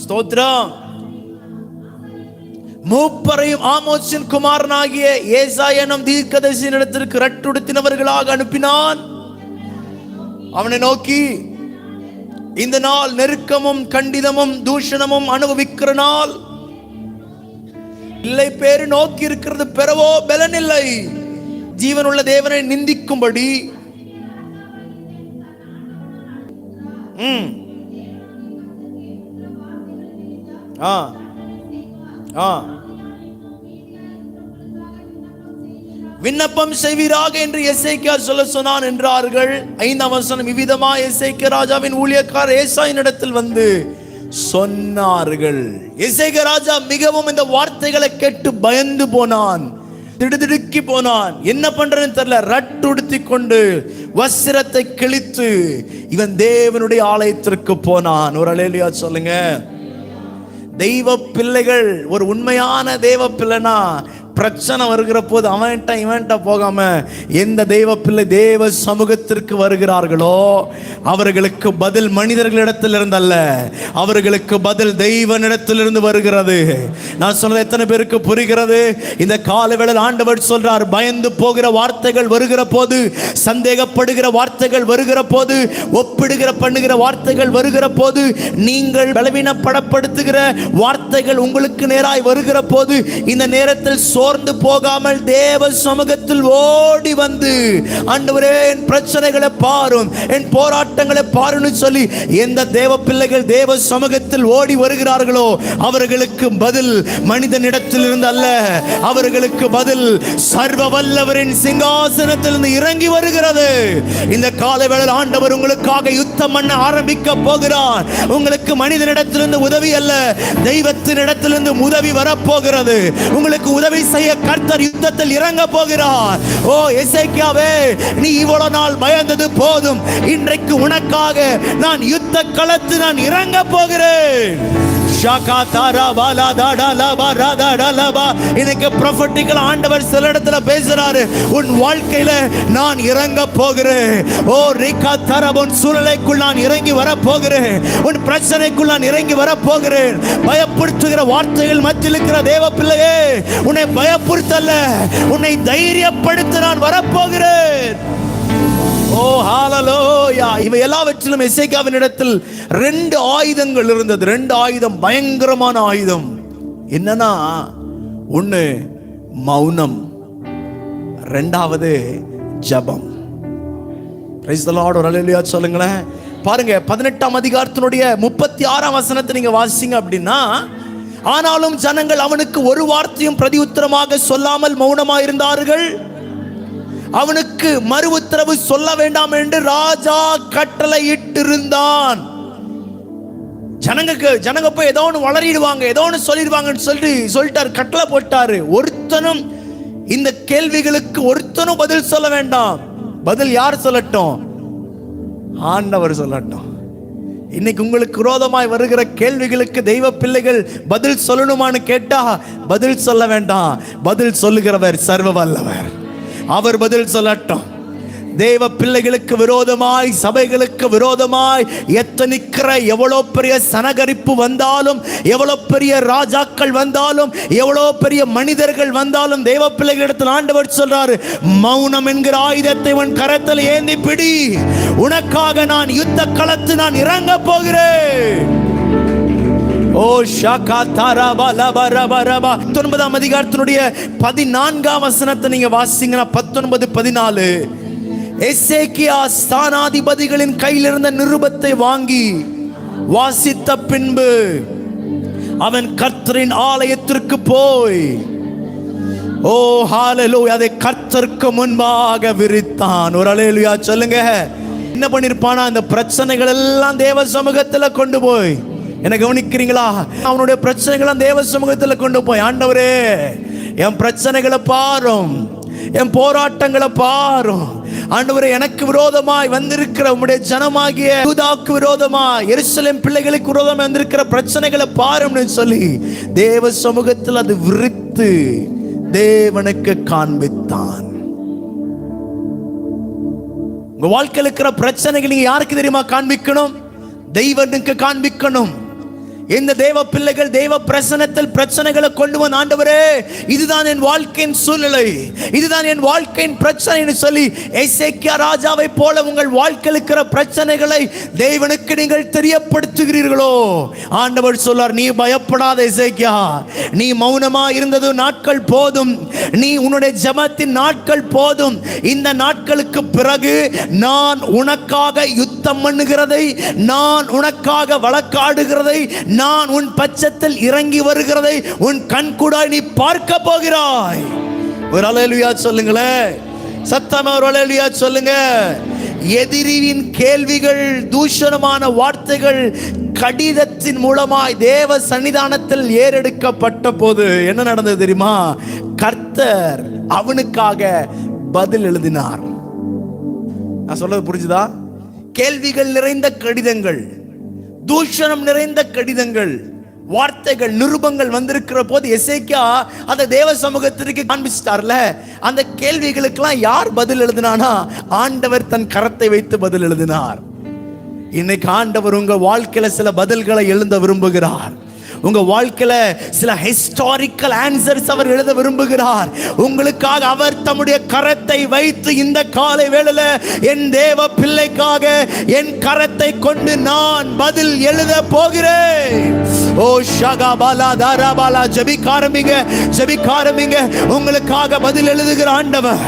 ஸ்தோத்திரம், மூப்பரையும் ஆமோசின் குமாரனாகிய ஏசாயா எனும் தீர்க்கதரிசியின் இடத்திற்கு ரட்டுடுத்தினவர்களாக அனுப்பினான். அவனை நோக்கி, இந்த நாள் நெருக்கமும் கண்டிதமும் தூஷணமும் அனுபவிக்கிற நாள். இல்லை, பேரு நோக்கி இருக்கிறது பெறவோ பலன் இல்லை. ஜீவனுள்ள தேவனை நிந்திக்கும்படி விண்ணப்பம் செய்வீராக என்று எசேக்கியா சொல்ல சொன்னான் என்றார்கள். 5ஆம் வசனம், இவ்விதமா எசேக்கியா ராஜாவின் ஊழியக்காரர் ஏசாயின் இடத்தில் வந்து சொன்னார்கள். எசேக்கியா ராஜா மிகவும் இந்த வார்த்தைகளை கேட்டு பயந்து போனான், திடுதிடுக்கி போனான். என்ன பண்றதுன்னு தெரியல. ரட்டுடுத்தி கொண்டு வஸ்திரத்தை கிழித்து இவன் தேவனுடைய ஆலயத்திற்கு போனான். ஒரு அல்லேலூயா சொல்லுங்க. தெய்வ பிள்ளைகள், ஒரு உண்மையான தெய்வ பிள்ளைனா பிரச்சனை வருகிற போது அவன்கிட்ட இவன்கிட்ட போகாம எந்த தெய்வ பிள்ளை தேவ சமூகத்திற்கு வருகிறார்களோ அவர்களுக்கு பதில் மனிதர்களிடத்திலிருந்து அல்ல, அவர்களுக்கு பதில் தெய்வனிடத்திலிருந்து வருகிறது. நான் சொன்னது எத்தனை பேருக்கு புரிகிறது? இந்த காலவேளையில் ஆண்டவர் சொல்றார், பயந்து போகிற வார்த்தைகள் வருகிற போது, சந்தேகப்படுகிற வார்த்தைகள் வருகிற போது, ஒப்பிடுகிற பண்ணுகிற வார்த்தைகள் வருகிற போது, நீங்கள் பலவீனப்படப்படுத்துகிற வார்த்தைகள் உங்களுக்கு நேராய் வருகிற போது, இந்த நேரத்தில் சோர்ந்து போகாமல் தேவ சமூகத்தில் ஓடி வந்து, ஆண்டவரே என் பிரச்சனைகளை பாரும், என் போராட்டங்களை பாருன்னு சொல்லி எந்த தேவ பிள்ளைகள் தேவ சமூகத்தில் ஓடி வருகிறார்களோ அவர்களுக்கு பதில் மனிதனிடத்தில் இருந்து அல்ல, அவர்களுக்கு பதில் சர்வ வல்லவரின் சிங்காசனத்திலிருந்து இறங்கி வருகிறது. இந்த காலவேளையில் ஆண்டவர் உங்களுக்காக யுத்தம் பண்ண ஆரம்பிக்க போகிறார். உங்களுக்கு மனிதனிடத்திலிருந்து உதவி அல்ல, தெய்வத்தினிடத்திலிருந்து உதவி வரப்போகிறது. உங்களுக்கு உதவி செய்ய கர்த்தர் யுத்தத்தில் இறங்க போகிறார். ஓ எசேக்கியாவே, நீ இவ்வளவு நாள் பயந்தது போதும். இன்றைக்கு உனக்காக நான் யுத்த களத்தில் நான் இறங்க போகிறேன். இன்னைக்கு ப்ராஃபட்டிக்கல் ஆண்டவர் சில இடத்துல பேசுறாரு, உன் வாழ்க்கையில நான் இறங்க போகிறேன். ஓ ரிகா தரப், உன் சூழ்நிலைக்குள் நான் இறங்கி வர போகிறேன், உன் பிரச்சனைக்குள் நான் இறங்கி வர போகிறேன். பயப்படுத்துகிற வார்த்தைகள் மத்தியில் இருக்கிற தேவ பிள்ளையே, உன்னை பயப்படுத்தல, உன்னை தைரியப்படுத்த நான் வரப்போகிறேன். ஓ ஹalleluya. இவை எல்லாவற்றிலும் எசேக்கியாவின் இடத்தில் 2 ஆயுதங்கள் இருந்தது. 2 ஆயுதம், பயங்கரமான ஆயுதம். என்னன்னா, ஒன்னு மௌனம், 2வது ஜெபம். Price the Lord. ஹalleluya சொல்லுங்களேன். பாருங்க, 18ஆம் அதிகாரத்தினுடைய 36ஆம் வசனத்தை நீங்க வாசிங்க அப்படின்னா, ஆனாலும் ஜனங்கள் அவனுக்கு ஒரு வார்த்தையும் பிரதி உத்தரமாக சொல்லாமல் மௌனமாக இருந்தார்கள். அவனுக்கு மறு உத்தரவு சொல்ல வேண்டாம் என்று ராஜா கட்டளை இட்டிருந்தான். ஜனங்க போய் ஏதோ ஒன்று வளரிடுவாங்க, ஏதோ ஒன்று சொல்லிடுவாங்கன்னு சொல்லிட்டாரு, கட்டளை போட்டாரு. ஒருத்தனும் இந்த கேள்விகளுக்கு ஒருத்தனும் பதில் சொல்ல வேண்டாம். பதில் யார் சொல்லட்டும்? ஆண்டவர் சொல்லட்டும். இன்னைக்கு உங்களுக்கு விரோதமாய் வருகிற கேள்விகளுக்கு தெய்வ பிள்ளைகள் பதில் சொல்லணுமான்னு கேட்டா பதில் சொல்ல வேண்டாம். பதில் சொல்லுகிறவர் சர்வ வல்லவர், அவர் பதில் சொல்லட்டும். தேவ பிள்ளைகளுக்கு விரோதமாய், சபைகளுக்கு விரோதமாய் எத்தனிக்கிற எவ்வளோ பெரிய சனகரிப்பு வந்தாலும், எவ்வளோ பெரிய ராஜாக்கள் வந்தாலும், எவ்வளோ பெரிய மனிதர்கள் வந்தாலும், தேவ பிள்ளைகளிடத்தில் ஆண்டவர் சொல்றாரு, மௌனம் என்கிற ஆயுதத்தை உன் கரத்தில் ஏந்தி பிடி. உனக்காக நான் யுத்த களத்தில் நான் இறங்க போகிறேன். ஓ ஷாகா தாராபா லபரபரபா. 19ஆம் அதிகாரத்தினுடைய 14ஆம் வசனத்தை நீங்க வாசிங்கன்னா, 19-14, எசேக்கியா ஸ்தானாதிபதிகளின் கையில் இருந்த நிருபத்தை வாங்கி வாசித்த பின்பு அவன் கர்த்தரின் ஆலயத்திற்கு போய், ஓ ஹalleluya, அதை கர்த்தருக்கு முன்பாக விரித்தான். ஒரு அல்லேலூயா சொல்லுங்க. என்ன பண்ணிருப்பானா, அந்த பிரச்சனைகள் எல்லாம் தேவ சமூகத்துல கொண்டு போய், என்ன கவனிக்கிறீங்களா? அவனுடைய பிரச்சனைகளை தேவ சமூகத்தில் கொண்டு போய், ஆண்டவரே என் பிரச்சனைகளை பாரும், என் போராட்டங்களை பாரும். ஆண்டவரே, எனக்கு விரோதமாய் வந்திருக்கிற உம்முடைய ஜனமாகிய யூதாவுக்கு விரோதமாய், எருசலேம் பிள்ளைகளுக்கு விரோதமாய் வந்திருக்கிற பிரச்சனைகளை பாரும்னு சொல்லி தேவ சமூகத்தில் அது விரித்து தேவனுக்கு காண்பித்தான். உங்க வாழ்க்கையில் இருக்கிற பிரச்சனைகள் நீங்க யாருக்கு தெரியுமா காண்பிக்கணும்? தெய்வனுக்கு காண்பிக்கணும். இந்த தேவ பிள்ளைகள் தேவ பிரசன்னத்தில் பிரச்சனைகளை கொண்டு வந்து, ஆண்டவரே இதுதான் என் வாழ்க்கையின் சூழ்நிலை, இதுதான் என் வாழ்க்கையின் பிரச்சனை சொல்லி எசேக்கியா ராஜாவை போல உங்கள் வாழ்க்கையில் இருக்கிற பிரச்சனைகளை தேவனுக்கு நீங்கள் தெரியப்படுத்துகிறீர்களோ, ஆண்டவர் சொல்லார், நீ பயப்படாத எசேக்கியா, நீ மௌனமா இருந்தது நாட்கள் போதும், நீ உன்னுடைய ஜெபத்தின் நாட்கள் போதும். இந்த நாட்களுக்கு பிறகு நான் உனக்காக யுத்தம் பண்ணுகிறதை, நான் உனக்காக வழக்காடுகிறதை, நான் உன் பட்சத்தில் இறங்கி வருகிறதை உன் கண்கூடாய் நீ பார்க்க போகிறாய். ஒரு அல்லேலூயா சொல்லுங்களேன், சத்தமா ஒரு அல்லேலூயா சொல்லுங்க. எதிரியின் கேள்விகள், தூஷணமான வார்த்தைகள் கடிதத்தின் மூலமாய் தேவ சன்னிதானத்தில் ஏறெடுக்கப்பட்ட போது என்ன நடந்தது தெரியுமா? கர்த்தர் அவனுக்காக பதில் எழுதினார். நான் சொல்றது புரிஞ்சுதா? கேள்விகள் நிறைந்த கடிதங்கள், தூஷணம் நிறைந்த கடிதங்கள், வார்த்தைகள், நிருபங்கள் வந்திருக்கிற போது எசேக்கியா அந்த தேவ சமூகத்திற்கு காண்பிச்சிட்டார்ல. அந்த கேள்விகளுக்கெல்லாம் யார் பதில் எழுதினானா? ஆண்டவர் தன் கரத்தை வைத்து பதில் எழுதினார். இன்னைக்கு ஆண்டவர் உங்க வாழ்க்கையில சில பதில்களை எழுத விரும்புகிறார். உங்க வாழ்க்கையில சில ஹிஸ்டாரிக்கல் ஆன்சர்ஸ் அவர் எழுத விரும்புகிறார். உங்களுக்காக அவர் தம்முடைய கரத்தை வைத்து இந்த காலை வேளையில என் தேவ பிள்ளைக்காக என் கரத்தை கொண்டு நான் பதில் எழுத போகிறேன். ஓ ஷகபாலா தாராபாலா, ஜெபிக்காரமிங்க, ஜெபிக்காரமிங்க. உங்களுக்காக பதில் எழுதுகிற ஆண்டவர்,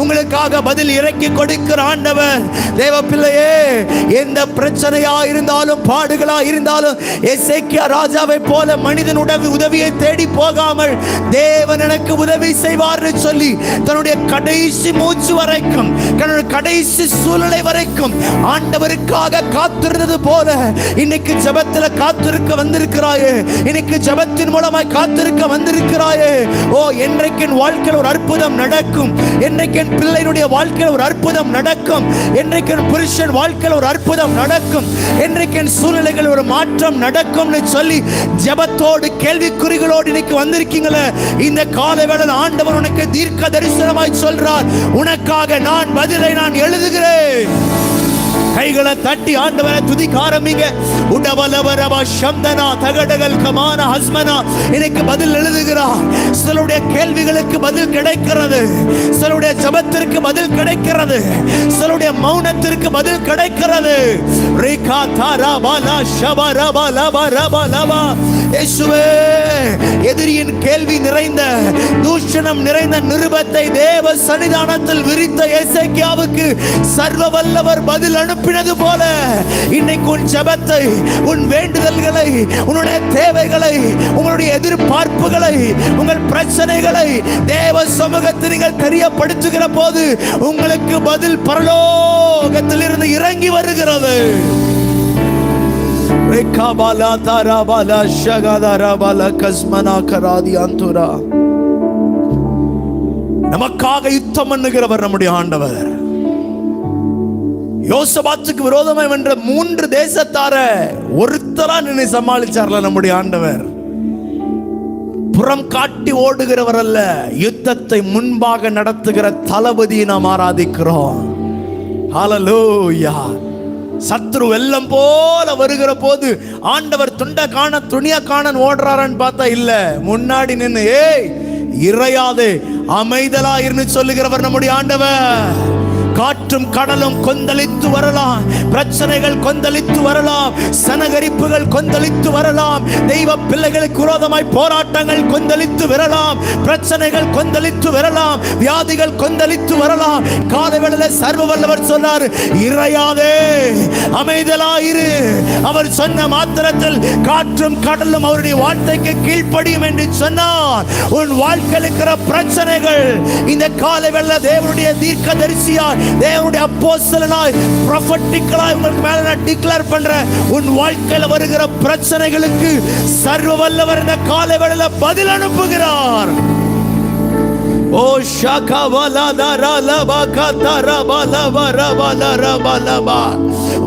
உங்களுக்காக பதில் இறக்கி கொடுக்கிற ஆண்டவர். தேவ பிள்ளையே, எந்த பிரச்சனையா இருந்தாலும், பாடுகளா இருந்தாலும், எசேக்கியா ராஜாவை போல மனிதன் உதவியை தேடி போகாமல் தேவன் எனக்கு உதவி செய்வார் சொல்லி தன்னுடைய கடைசி மூச்சு வரைக்கும், கடைசி சூழ்நிலை வரைக்கும் ஆண்டவருக்காக காத்திருந்தது போல இன்னைக்கு ஜெபத்தில் காத்திருக்க வந்திருக்கிறாயே, இன்னைக்கு ஜெபத்தின் மூலமாய் காத்திருக்க வந்திருக்கிறாயே. ஓ, என்றைக்கு என் வாழ்க்கையில் ஒரு அற்புதம் நடக்கும், என்றைக்கு என் பிள்ளையினுடைய வாழ்க்கையில் ஒரு அற்புதம் நடக்கும், என்றைக்கு என் புருஷன் வாழ்க்கையில் ஒரு அற்புதம் நடக்கும், என்றைக்கு என் சூழ்நிலைகள் ஒரு மாற்றம் நடக்கும்னு சொல்லி ஜெபத்தோடு கேள்விக்குறிகளோடு இன்னைக்கு வந்திருக்கீங்களே, இந்த காலை வேளையில் ஆண்டவர் உனக்கு தீர்க்க தரிசனமாய் சொல்றார், உனக்காக நான் பதிலை நான் எழுதுகிறேன். கைகளை தட்டி ஆண்டவரை துதிக்க ஆரம்பிங்க. உடவலவரவா சந்தனா தகடகள் கமான ஹஸ்மனா எனக்கு பதில் எழுதுகிறார். சிலருடைய கேள்விகளுக்கு பதில் கிடைக்கிறது, சிலருடைய ஜெபத்திற்கு பதில் கிடைக்கிறது, சிலருடைய மௌனத்திற்கு பதில் கிடைக்கிறது. ரேகா தாரா பாலா ஷபரா பாலா பாலா லவா. இயேசுவே, எதிரியின் கேள்வி நிறைந்த, தூஷணம் நிறைந்த நிருபத்தை தேவ சன்னிதானத்தில் விரித்த எசேக்கியாவுக்கு சர்வ வல்லவர் பதில் அனுப்பினது போல இன்னைக்கு உன் ஜெபத்தை, உன் வேண்டுதல்களை, உன்னுடைய தேவைகளை, உங்களுடைய எதிர்பார்ப்புகளை, உங்கள் பிரச்சனைகளை தேவ சமூகத்தில் நீங்கள் தெரியப்படுத்துகிற போது உங்களுக்கு பதில் பரலோகத்திலிருந்து இறங்கி வருகிறது. நமக்காக யுத்தம் பண்ணுகிறவர் நம்முடைய ஆண்டவர். யோசபாத்துக்கு விரோதமாய் வென்ற 3 தேசத்தார ஒருத்தரா நின்று சமாளிச்சார்ல நம்முடைய ஆண்டவர். புறம் காட்டி ஓடுகிறவர் அல்ல, யுத்தத்தை முன்பாக நடத்துகிற தளபதியை நாம் ஆராதிக்கிறோம். ஹல்லேலூயா. சத்ரு வெள்ளம் போல வருகிற போது ஆண்டவர் துணியா காண ஓடுறாரான்னு பார்த்தா இல்ல, முன்னாடி நின்று ஏய் இறையாதே அமைதலா இருந்து சொல்லுகிறவர் நம்முடைய ஆண்டவர். காற்றும் கடலும் கொந்தளித்து வரலாம், பிரச்சனைகள் கொந்தளித்து வரலாம், சனகரிப்புகள் கொந்தளித்து வரலாம், தெய்வ பிள்ளைகளுக்கு விரோதமாய் போராட்டங்கள் கொந்தளித்து வரலாம், பிரச்சனைகள் கொந்தளித்து வரலாம், வியாதிகள் கொந்தளித்து வரலாம். காலவேளையிலே சர்வ வல்லவர் சொன்னார், இறையாதே அமைதலாயிரு. அவர் சொன்ன மாத்திரத்தில் காற்றும் கடலும் அவருடைய வார்த்தைக்கு கீழ்ப்படியும் என்று சொன்னார். உன் வாழ்க்கையில் இருக்கிற பிரச்சனைகள் இந்த காலவேளையிலே தேவனுடைய தீர்க்கதரிசியாய், தேவனுடைய அப்போஸ்தலனாய், ப்ராஃபட்டிக்கலாய் உங்களுக்கு மேல நான் டிக்ளேர் பண்றேன், உன் வாழ்க்கையில் வருகிற பிரச்சனைகளுக்கு சர்வ வல்லவர் இந்த காலவேளையில பதில் அனுப்புகிறார். ஓ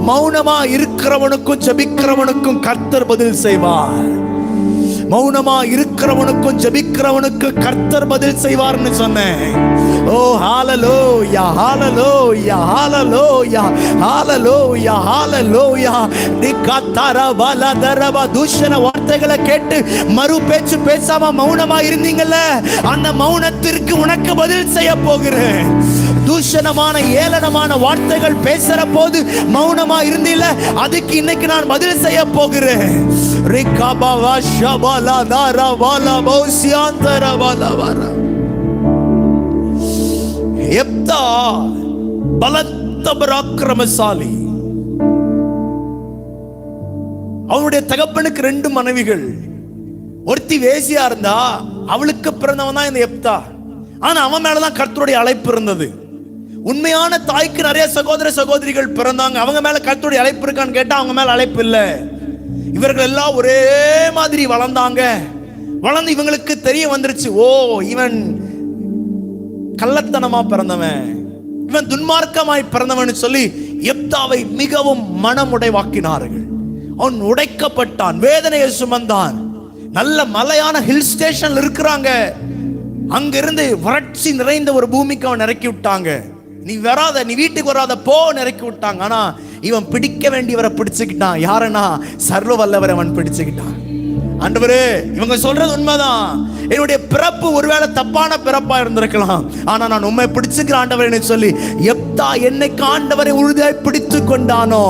மௌனமா இருக்கிறவனுக்கும் ஜெபிக்கிறவனுக்கும் கர்த்தர் பதில் செய்வார். மௌனமா இருக்கிறவனுக்கும் ஜெபிக்கிறவனுக்கு கர்த்தர் பதில் செய்வார்னு சொன்னேன். ஓ ஹalleluya, ஹalleluya, ஹalleluya, ஹalleluya, ஹalleluya. நிகதரவலதரவ தூஷண வார்த்தைகளை கேட்டு மறு பேச்சு பேசாம மௌனமா இருந்தீங்கல்ல, அந்த மௌனத்திற்கு உனக்கு பதில் செய்ய போகிறேன். தூஷணமான ஏளனமான வார்த்தைகள் பேசுற போது மௌனமா இருந்தீல, அதுக்கு இன்னைக்கு நான் பதில் செய்ய போகிறேன். யெப்தா பலத்த பராக்கிரமசாலி. அவனுடைய தகப்பனுக்கு 2 மனைவிகள். ஒருத்தி வேசியா இருந்தா, அவளுக்கு பிறந்தவன் தான் இந்த யெப்தா. ஆனா அவன் மேலதான் கர்த்தருடைய அழைப்பு இருந்தது. உண்மையான தாய்க்கு நிறைய சகோதர சகோதரிகள் பிறந்தாங்க. அவங்க மேல கர்த்தருடைய அழைப்பு இருக்கான்னு கேட்டா அவங்க மேல அழைப்பு இல்லை. இவர்கள் எல்லாம் ஒரே மாதிரி வளர்ந்தாங்க. வளர்ந்து இவங்களுக்கு தெரிய வந்துருச்சு, ஓ இவன் கள்ளத்தனமா பிறந்தவன், இவன் துன்மார்க்கமாய் பிறந்தவன் சொல்லி யெப்தாவை மிகவும் மனமுடைவாக்கினார்கள். அவன் உடைக்கப்பட்டான், வேதனையை சுமந்தான். நல்ல மலையான ஹில் ஸ்டேஷன்ல இருக்கிறாங்க. அங்கிருந்து வறட்சி நிறைந்த ஒரு பூமிக்கு அவன் இறக்கி விட்டாங்க. நீ வராத, நீ வீட்டுக்கு வராத போ இறக்கி விட்டாங்க. ஆனா இவன் பிடிக்க வேண்டியவரை பிடிச்சுக்கிட்டான். யாருன்னா சர்வ வல்லவரை அவன் பிடிச்சுக்கிட்டான். ஆண்டவரே, இவங்க சொல்றது உண்மைதான். என்னுடைய பிறப்பு ஒருவேளை தப்பான பிறப்பா இருந்திருக்கலாம், ஆனா நான் உண்மை பிடிச்சுக்கிற ஆண்டவரே சொல்லி யெப்தா என்னைக்கு ஆண்டவரை உறுதியாய் பிடித்து கொண்டானோ,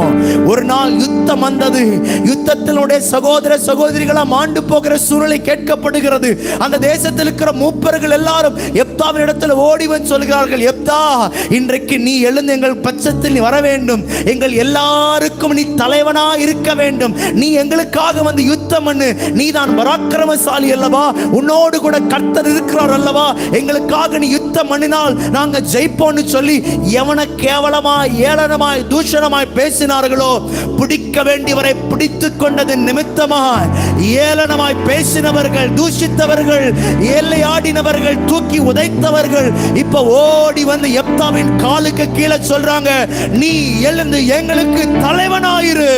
ஒரு நாள் யுத்தம் வந்தது. யுத்தத்தினுடைய சகோதர சகோதரிகளா மாண்டு போகிற சூழ்நிலை கேட்கப்படுகிறது. அந்த தேசத்தில் இருக்கிற மூப்பர்கள் எல்லாரும் யெப்தாவின் இடத்துல ஓடி வந்து சொல்கிறார்கள், யெப்தா இன்றைக்கு நீ எழுந்து எங்கள் பட்சத்தில் நீ வர வேண்டும், எங்கள் எல்லாருக்கும் நீ தலைவனா இருக்க வேண்டும், நீ எங்களுக்காக வந்து யுத்தம் பண்ணு, நீதான் பராக்கிரமசாலி அல்லவா, உன்னோடு கூட கர்த்தர் இருக்கிறார் அல்லவா, எங்களுக்காக நீ யுத்தம் பண்ணினால் நாங்க ஜெயிப்போம்னு சொல்லி எவனை கேவலமாய் ஏளனமாய் தூஷணமாய் பேசினார்களோ, பிடிக்க வேண்டியவரை பிடித்துக் கொண்டது நிமித்தமாய் ஏளனமாய் பேசினவர்கள், தூஷித்தவர்கள், எல்லையாடினவர்கள், தூக்கி உதைத்தவர்கள் இப்ப ஓடி வந்து யெப்தாவின் காலுக்கு கீழே சொல்றாங்க, நீ எழுந்து எங்களுக்கு தலைவனாயிரு.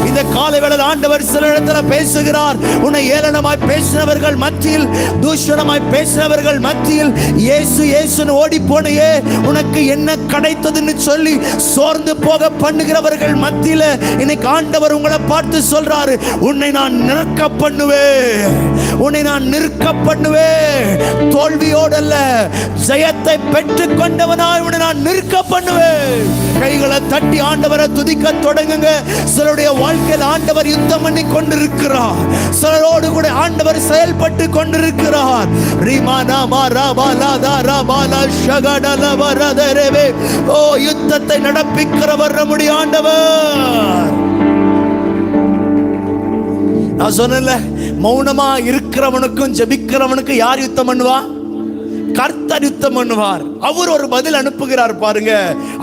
இந்த காலை வேளையில் ஆண்டவர் சில இடத்துல பேசுகிறார். உன்னை ஏளனமாய் பேசினவர்கள் மத்தியில், தூஷணமாய் பேசினவர்கள் மத்தியில் இயேசு இயேசுன்னு ஓடி போனையே, உனக்கு என்ன கிடைத்ததுன்னு சொல்லி சோர்ந்து போக பண்ணுகிறவர்கள் மத்தியில இன்னைக்கு ஆண்டவர் உங்களை பார்த்து சொல்றாரு, உன்னை நான் நிற்க பண்ணுவேன், உன்னை நான் நிற்க பண்ணுவேன். தோல்வியோடு அல்ல, ஜெயத்தை பெற்றுக் கொண்டவனாய் உன்னை நான் நிற்க பண்ணுவேன். கைகளை தட்டி ஆண்டவரை துதிக்க தொடங்குங்க. சிலருடைய வாழ்க்கையில் ஆண்டவர் யுத்தம் பண்ணி கொண்டிருக்கிறார். சிலரோடு கூட ஆண்டவர் செயல்பட்டு கொண்டிருக்கிறார். ஓ யுத்தத்தை நடப்பிக்கிறவர் நம்முடைய ஆண்டவர். நான் சொன்னேன்ல, மௌனமா இருக்கிறவனுக்கும் ஜெபிக்கிறவனுக்கும் யார் யுத்தம் பண்ணுவா? கர்த்தர் யுத்தம் பண்ணுவார். அவர் ஒரு பதில் அனுப்புகிறார் பாருங்க.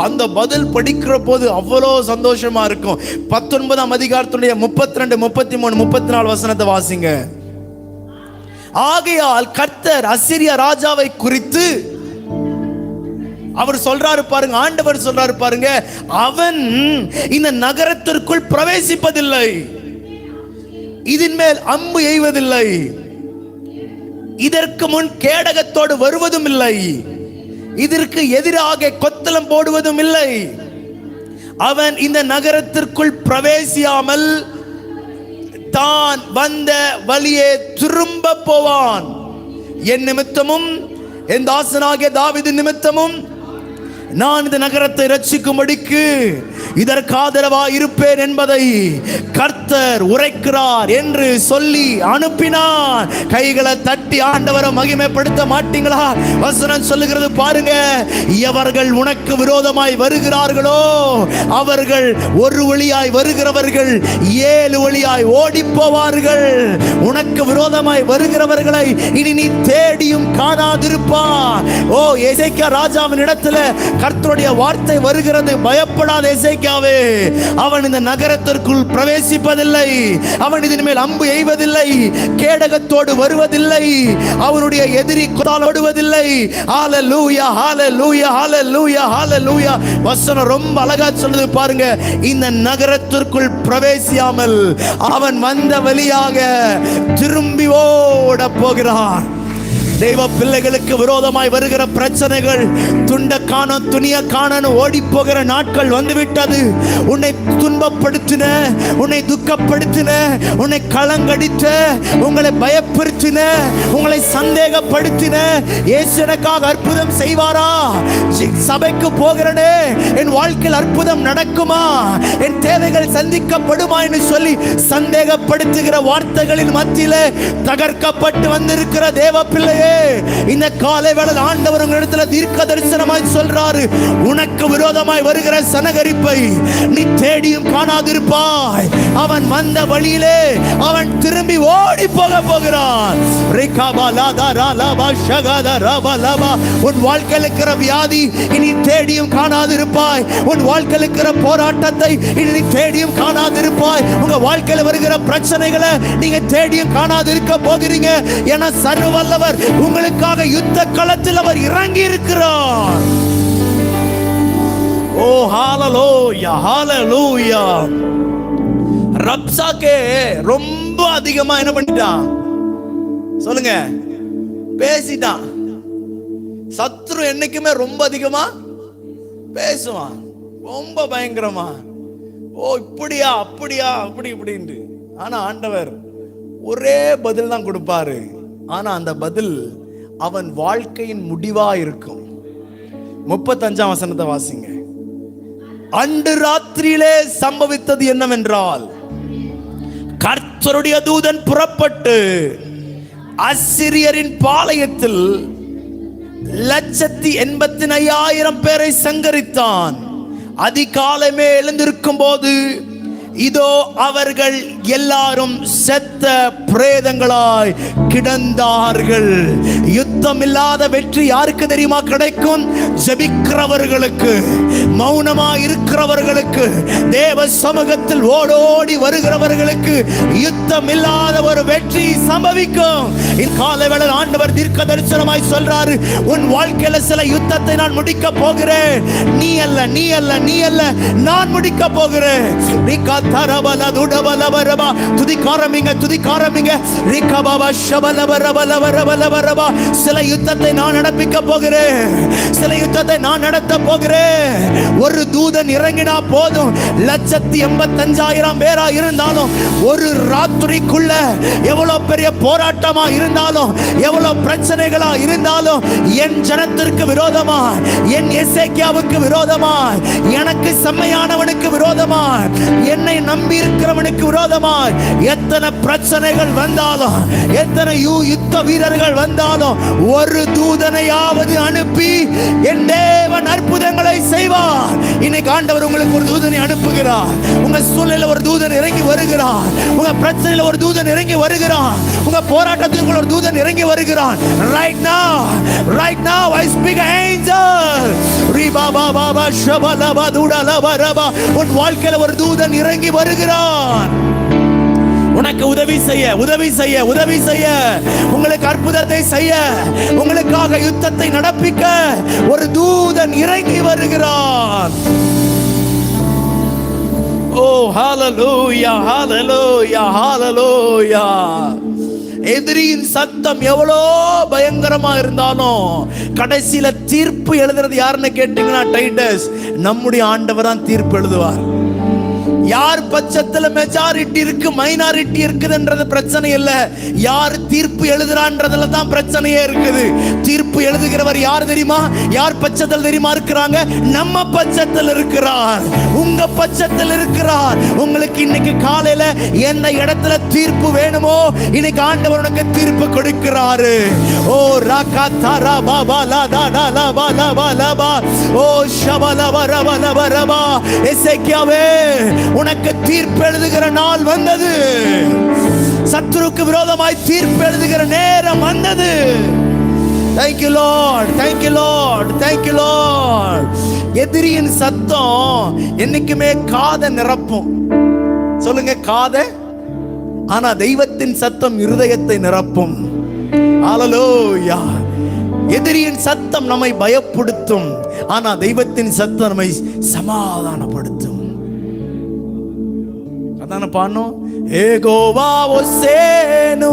அந்த பதில் படிக்கிற போது அவ்வளோ சந்தோஷமா இருக்கும். 19ஆம் அதிகாரத்துடைய 32, 33, 34 வசனத்தை வாசிங்க. ஆகையால் கர்த்தர் அசீரிய ராஜாவை குறித்து அவர் சொல்றாரு பாருங்க, ஆண்டவர் சொல்றாரு பாருங்க, அவன் இந்த நகரத்திற்குள் பிரவேசிப்பதில்லை, இதன் மேல் அம்பு எய்வதில்லை, இதற்கு முன் கேடகத்தோடு வருவதும் இல்லை, இதற்கு எதிராக கொத்தளம் போடுவதும் இல்லை. அவன் இந்த நகரத்திற்குள் பிரவேசியாமல் தான் வந்த வழியே திரும்ப போவான். என் நிமித்தமும் என் தாசனாகிய தாவீது நிமித்தமும் நான் இந்த நகரத்தை ரட்சிக்கும்படிக்கு இதற்கு ஆதரவாக இருப்பேன் என்பதை கர்த்தர் உரைக்கிறார் என்று சொல்லி அனுப்பினான். கைகளை தட்டி ஆண்டவரை மகிமைப்படுத்த மாட்டீங்களா? வசனம் சொல்லுகிறது பாருங்க, எவர்கள் உனக்கு விரோதமாய் வருகிறார்களோ அவர்கள் ஒரு வழியாய் வருகிறவர்கள் 7 வழியாய் ஓடி போவார்கள். உனக்கு விரோதமாய் வருகிறவர்களை இனி நீ தேடியும் காணாதிருப்பார். ஓ எசேக்கியா ராஜாவின் இடத்துல கர்த்தருடைய வார்த்தை வருகிறது, பயப்படாத எசேக்கியா, எசேக்கியாவே, அவன் இந்த நகரத்திற்குள் பிரவேசிப்பதில்லை, அவன் இதன் மேல் அம்பு எய்வதில்லை, கேடகத்தோடு வருவதில்லை, அவனுடைய எதிரி ஓடுவதில்லை. ஹalleluya ஹalleluya ஹalleluya ஹalleluya. வசனம் ரொம்ப அழகா சொல்லுது பாருங்க. இந்த நகரத்திற்குள் பிரவேசியாமல் அவன் வந்த வழியாக திரும்பி ஓட போகிறான். தெய்வ பிள்ளைகளுக்கு விரோதமாய் வருகிற பிரச்சனைகள், துண்ட காணோம் துணிய காணோம் ஓடி போகிற நாட்கள் வந்துவிட்டது. உன்னை துன்பப்படுத்தின, உன்னை துக்கப்படுத்தின, உன்னை களங்கடித்த, உங்களை பயப்படுத்தின, உங்களை சந்தேகப்படுத்தின, இயேசு எனக்காக அற்புதம் செய்வாரா, சபைக்கு போகிறனே என் வாழ்க்கையில் அற்புதம் நடக்குமா, என் தேவைகள் சந்திக்கப்படுமா என்று சொல்லி சந்தேகப்படுத்துகிற வார்த்தைகளின் மத்தியிலே தகர்க்கப்பட்டு வந்திருக்கிற தேவ பிள்ளையே, இந்த காலை வேளையில் ஆண்டவர் உங்களிடத்தில் தீர்க்க தரிசனமாய் சொல்றாரு. உனக்கு விரோதமாய் வருகிற சனகரிப்பை நீ தேடியும் காணாதிருப்பாய். அவன் வந்த வழியிலே அவன் திரும்பி ஓடி போக போகிறான். உன் வாழ்க்கையில் இருக்கிற வியாதி இனி தேடியும் காணாதிருப்பாய். உன் வாழ்க்கையில் இருக்கிற போராட்டத்தை இனி தேடியும் காணாதிருப்பாய். உங்க வாழ்க்கையில் வருகிற பிரச்சனைகளை நீங்க தேடியும் காணாதிருக்க போகிறீங்க. என சர்வவல்லவர் உங்களுக்காக யுத்த களத்தில் அவர் இறங்கி இருக்கிறார். ஓ ஹalleluya ஹalleluya. ரப்சாக்கே ரொம்ப அதிகமா என்ன பண்ணிட்டான் சொல்லுங்க, பேசிட்டான். சத்ரு என்னைக்குமே ரொம்ப அதிகமா பேசுவான், ரொம்ப பயங்கரமா. ஓ இப்படியா அப்படியா அப்படி இப்படின்னு. ஆனா ஆண்டவர் ஒரே பதில் தான் கொடுப்பாரு. ஆனா அந்த பதில் அவன் வாழ்க்கையின் முடிவா இருக்கும். 35ஆம் வசனத்தை வாசிங்க. அன்று ராத்திரியிலே சம்பவித்தது என்னவென்றால், கர்த்தருடைய தூதன் புறப்பட்டு அசிரியரின் பாளையத்தில் 185,000 பேரை சங்கரித்தான். அதிகாலமே எழுந்திருக்கும் போது இதோ அவர்கள் எல்லாரும் செத்த பிரேதங்களாய் கிடந்தார்கள். யுத்தம் இல்லாத வெற்றி யாருக்கு தெரியுமா கிடைக்கும்? ஜெபிக்கிறவர்களுக்கு, மௌனமா இருக்கிறவர்களுக்கு, தேவ சமூகத்தில் ஓடோடி வருகிறவர்களுக்கு யுத்தம் இல்லாத ஒரு வெற்றி சம்பவிக்கும். இக்கால வேளையில் ஆண்டவர் தீர்க்க தரிசனமாய் சொல்றாரு, உன் வாழ்க்கையில சில யுத்தத்தை நான் முடிக்க போகிறேன். நீ அல்ல நீ அல்ல நீ அல்ல, நான் முடிக்க போகிறேன். சில யுத்தத்தை நான் நடப்பிக்க போகிறேன், சில யுத்தத்தை நான் நடத்த போகிறேன். ஒரு தூதன் இறங்கினா போதும், 185,000 பேரா இருந்தாலும், ஒரு ராத்திரிக்குள்ள எவ்வளவு பெரிய போராட்டமா இருந்தாலும், எவ்வளவு பிரச்சனைகளா இருந்தாலும், என் ஜனத்திற்கு விரோதமா, என் எசேக்கியாவுக்கு விரோதமா, எனக்கு செம்மையானவனுக்கு விரோதமா, என்னை நம்பி இருக்கிறவனுக்கு விரோதமாய் எத்தனை பிரச்சனைகள் வந்தாலும், எத்தனை யுத்த வீரர்கள் வந்தாலும், ஒரு தூதனையாவது அனுப்பி என் தேவன் அற்புதங்களை செய்வார். இன்னைக்கு ஆண்டவர் உங்களுக்கு ஒரு தூதனை அனுப்புகிறார். உங்க சூழ்நிலையில ஒரு தூதன் இறங்கி வருகிறார். உங்க பிரச்சனையில ஒரு தூதன் இறங்கி வருகிறார். உங்க போராட்டத்துக்கு ஒரு தூதன் இறங்கி வருகிறார். Right now I speak an angel. உன் வாழ்க்கையில ஒரு தூதன் இறங்கி வருகிறான். உனக்கு உதவி செய்ய உதவி செய்ய உதவி செய்ய, உங்களுக்கு அற்புதத்தை செய்ய, உங்களுக்காக யுத்தத்தை நடப்பிக்க ஒரு தூதன் இறங்கி வருகிறான். ஓ ஹalleluya ஹalleluya ஹalleluya. எதிரியின் சத்தம் எவ்வளோ பயங்கரமா இருந்தாலும் கடைசியில தீர்ப்பு எழுதுறது யாருன்னு கேட்டீங்கன்னா, டைட்டஸ், நம்முடைய ஆண்டவர் தான் தீர்ப்பு எழுதுவார். யார் பட்சத்துல மெஜாரிட்டி இருக்கு மைனாரிட்டி இருக்குதுன்றது பிரச்சனை இல்ல, யார் தீர்ப்பு எழுதுறான்றதுல தான் பிரச்சனையே இருக்குது. தீர்ப்பு எழுதுகிறவர் யார் தெரியுமா? யார் பட்சத்தில் தெரியுமா இருக்கிறாங்க? நம்ம பட்சத்தில் இருக்கிறார், உங்க பட்சத்தில் இருக்கிறார். உங்களுக்கு இன்னைக்கு காலையில எந்த இடத்துல தீர்ப்பு வேணுமோ இன்னைக்கு ஆண்டவர் உனக்கு தீர்ப்பு கொடுக்கிறாரு. ஓ ராகா தாரா பாபா லா டா டா லா பா லா பா லா பா, ஓ ஷபல வரவ வரவ. எசேக்கியாவே, உனக்கு தீர்ப்பு எழுதுகிற நாள் வந்தது. சத்துருக்கு விரோதமாய் தீர்ப்பு எழுதுகிற நேரம் வந்தது. Thank you Lord, thank you Lord, thank you Lord. எதிரியின் சத்தம் சத்தம் என்னைக்குமே காதை நிரப்பும். சொல்லுங்க, காதை. ஆனா தெய்வத்தின் சத்தம் இருதயத்தை நிரப்பும். ஹல்லேலூயா. எதிரியின் சத்தம் நம்மை பயப்படுத்தும், ஆனா தெய்வத்தின் சத்தம் நம்மை சமாதானப்படுத்தும். அதான பாடணும். யெகோவா ஓசேனு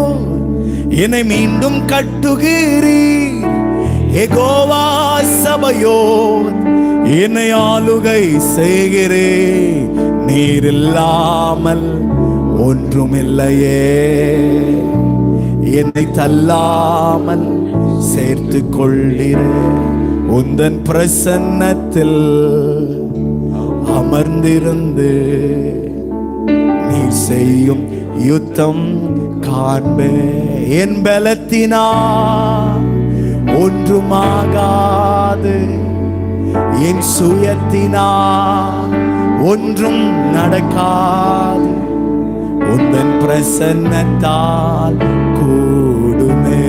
என்னை மீண்டும் கட்டுகிறீர், யெகோவா சபையோர் என்னை ஆளுகை செய்கிறீர், நீர் இல்லாமல் ஒன்றுமில்லையே, என்னை தள்ளாமல் சேர்த்து கொள்ளிரு, உந்தன் பிரசன்னத்தில் அமர்ந்திருந்து நீர் செய்யும் யுத்தம் காண்பே. என் பலத்தினா ஒன்றுமாகாது, என் சுயத்தினா ஒன்றும் நடக்காது, உந்தன் பிரசன்னத்தால் கூடுமே,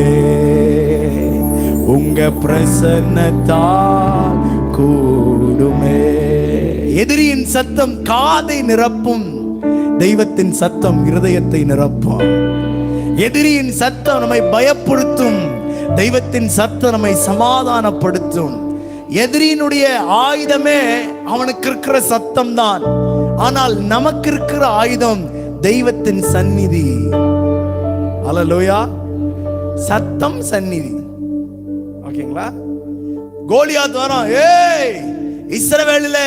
உங்க பிரசன்னத்தால் கூடுமே. எதிரியின் சத்தம் காதை நிரப்பும், தெய்வத்தின் சத்தம் இருதயத்தை நிரப்பும். எதிரியின் சத்தம் நம்மை பயப்படுத்தும், தெய்வத்தின் சத்தம் நம்மை சமாதானப்படுத்தும். எதிரியினுடைய ஆயுதமே அவனுக்கு இருக்கிற சத்தம் தான், ஆனால் நமக்கு இருக்கிற ஆயுதம் தெய்வத்தின் சந்நிதி. அல்லேலூயா. சத்தம், சந்நிதி. ஓகேங்களா? கோலியாத் வரும், ஏய் இஸ்ரவேலில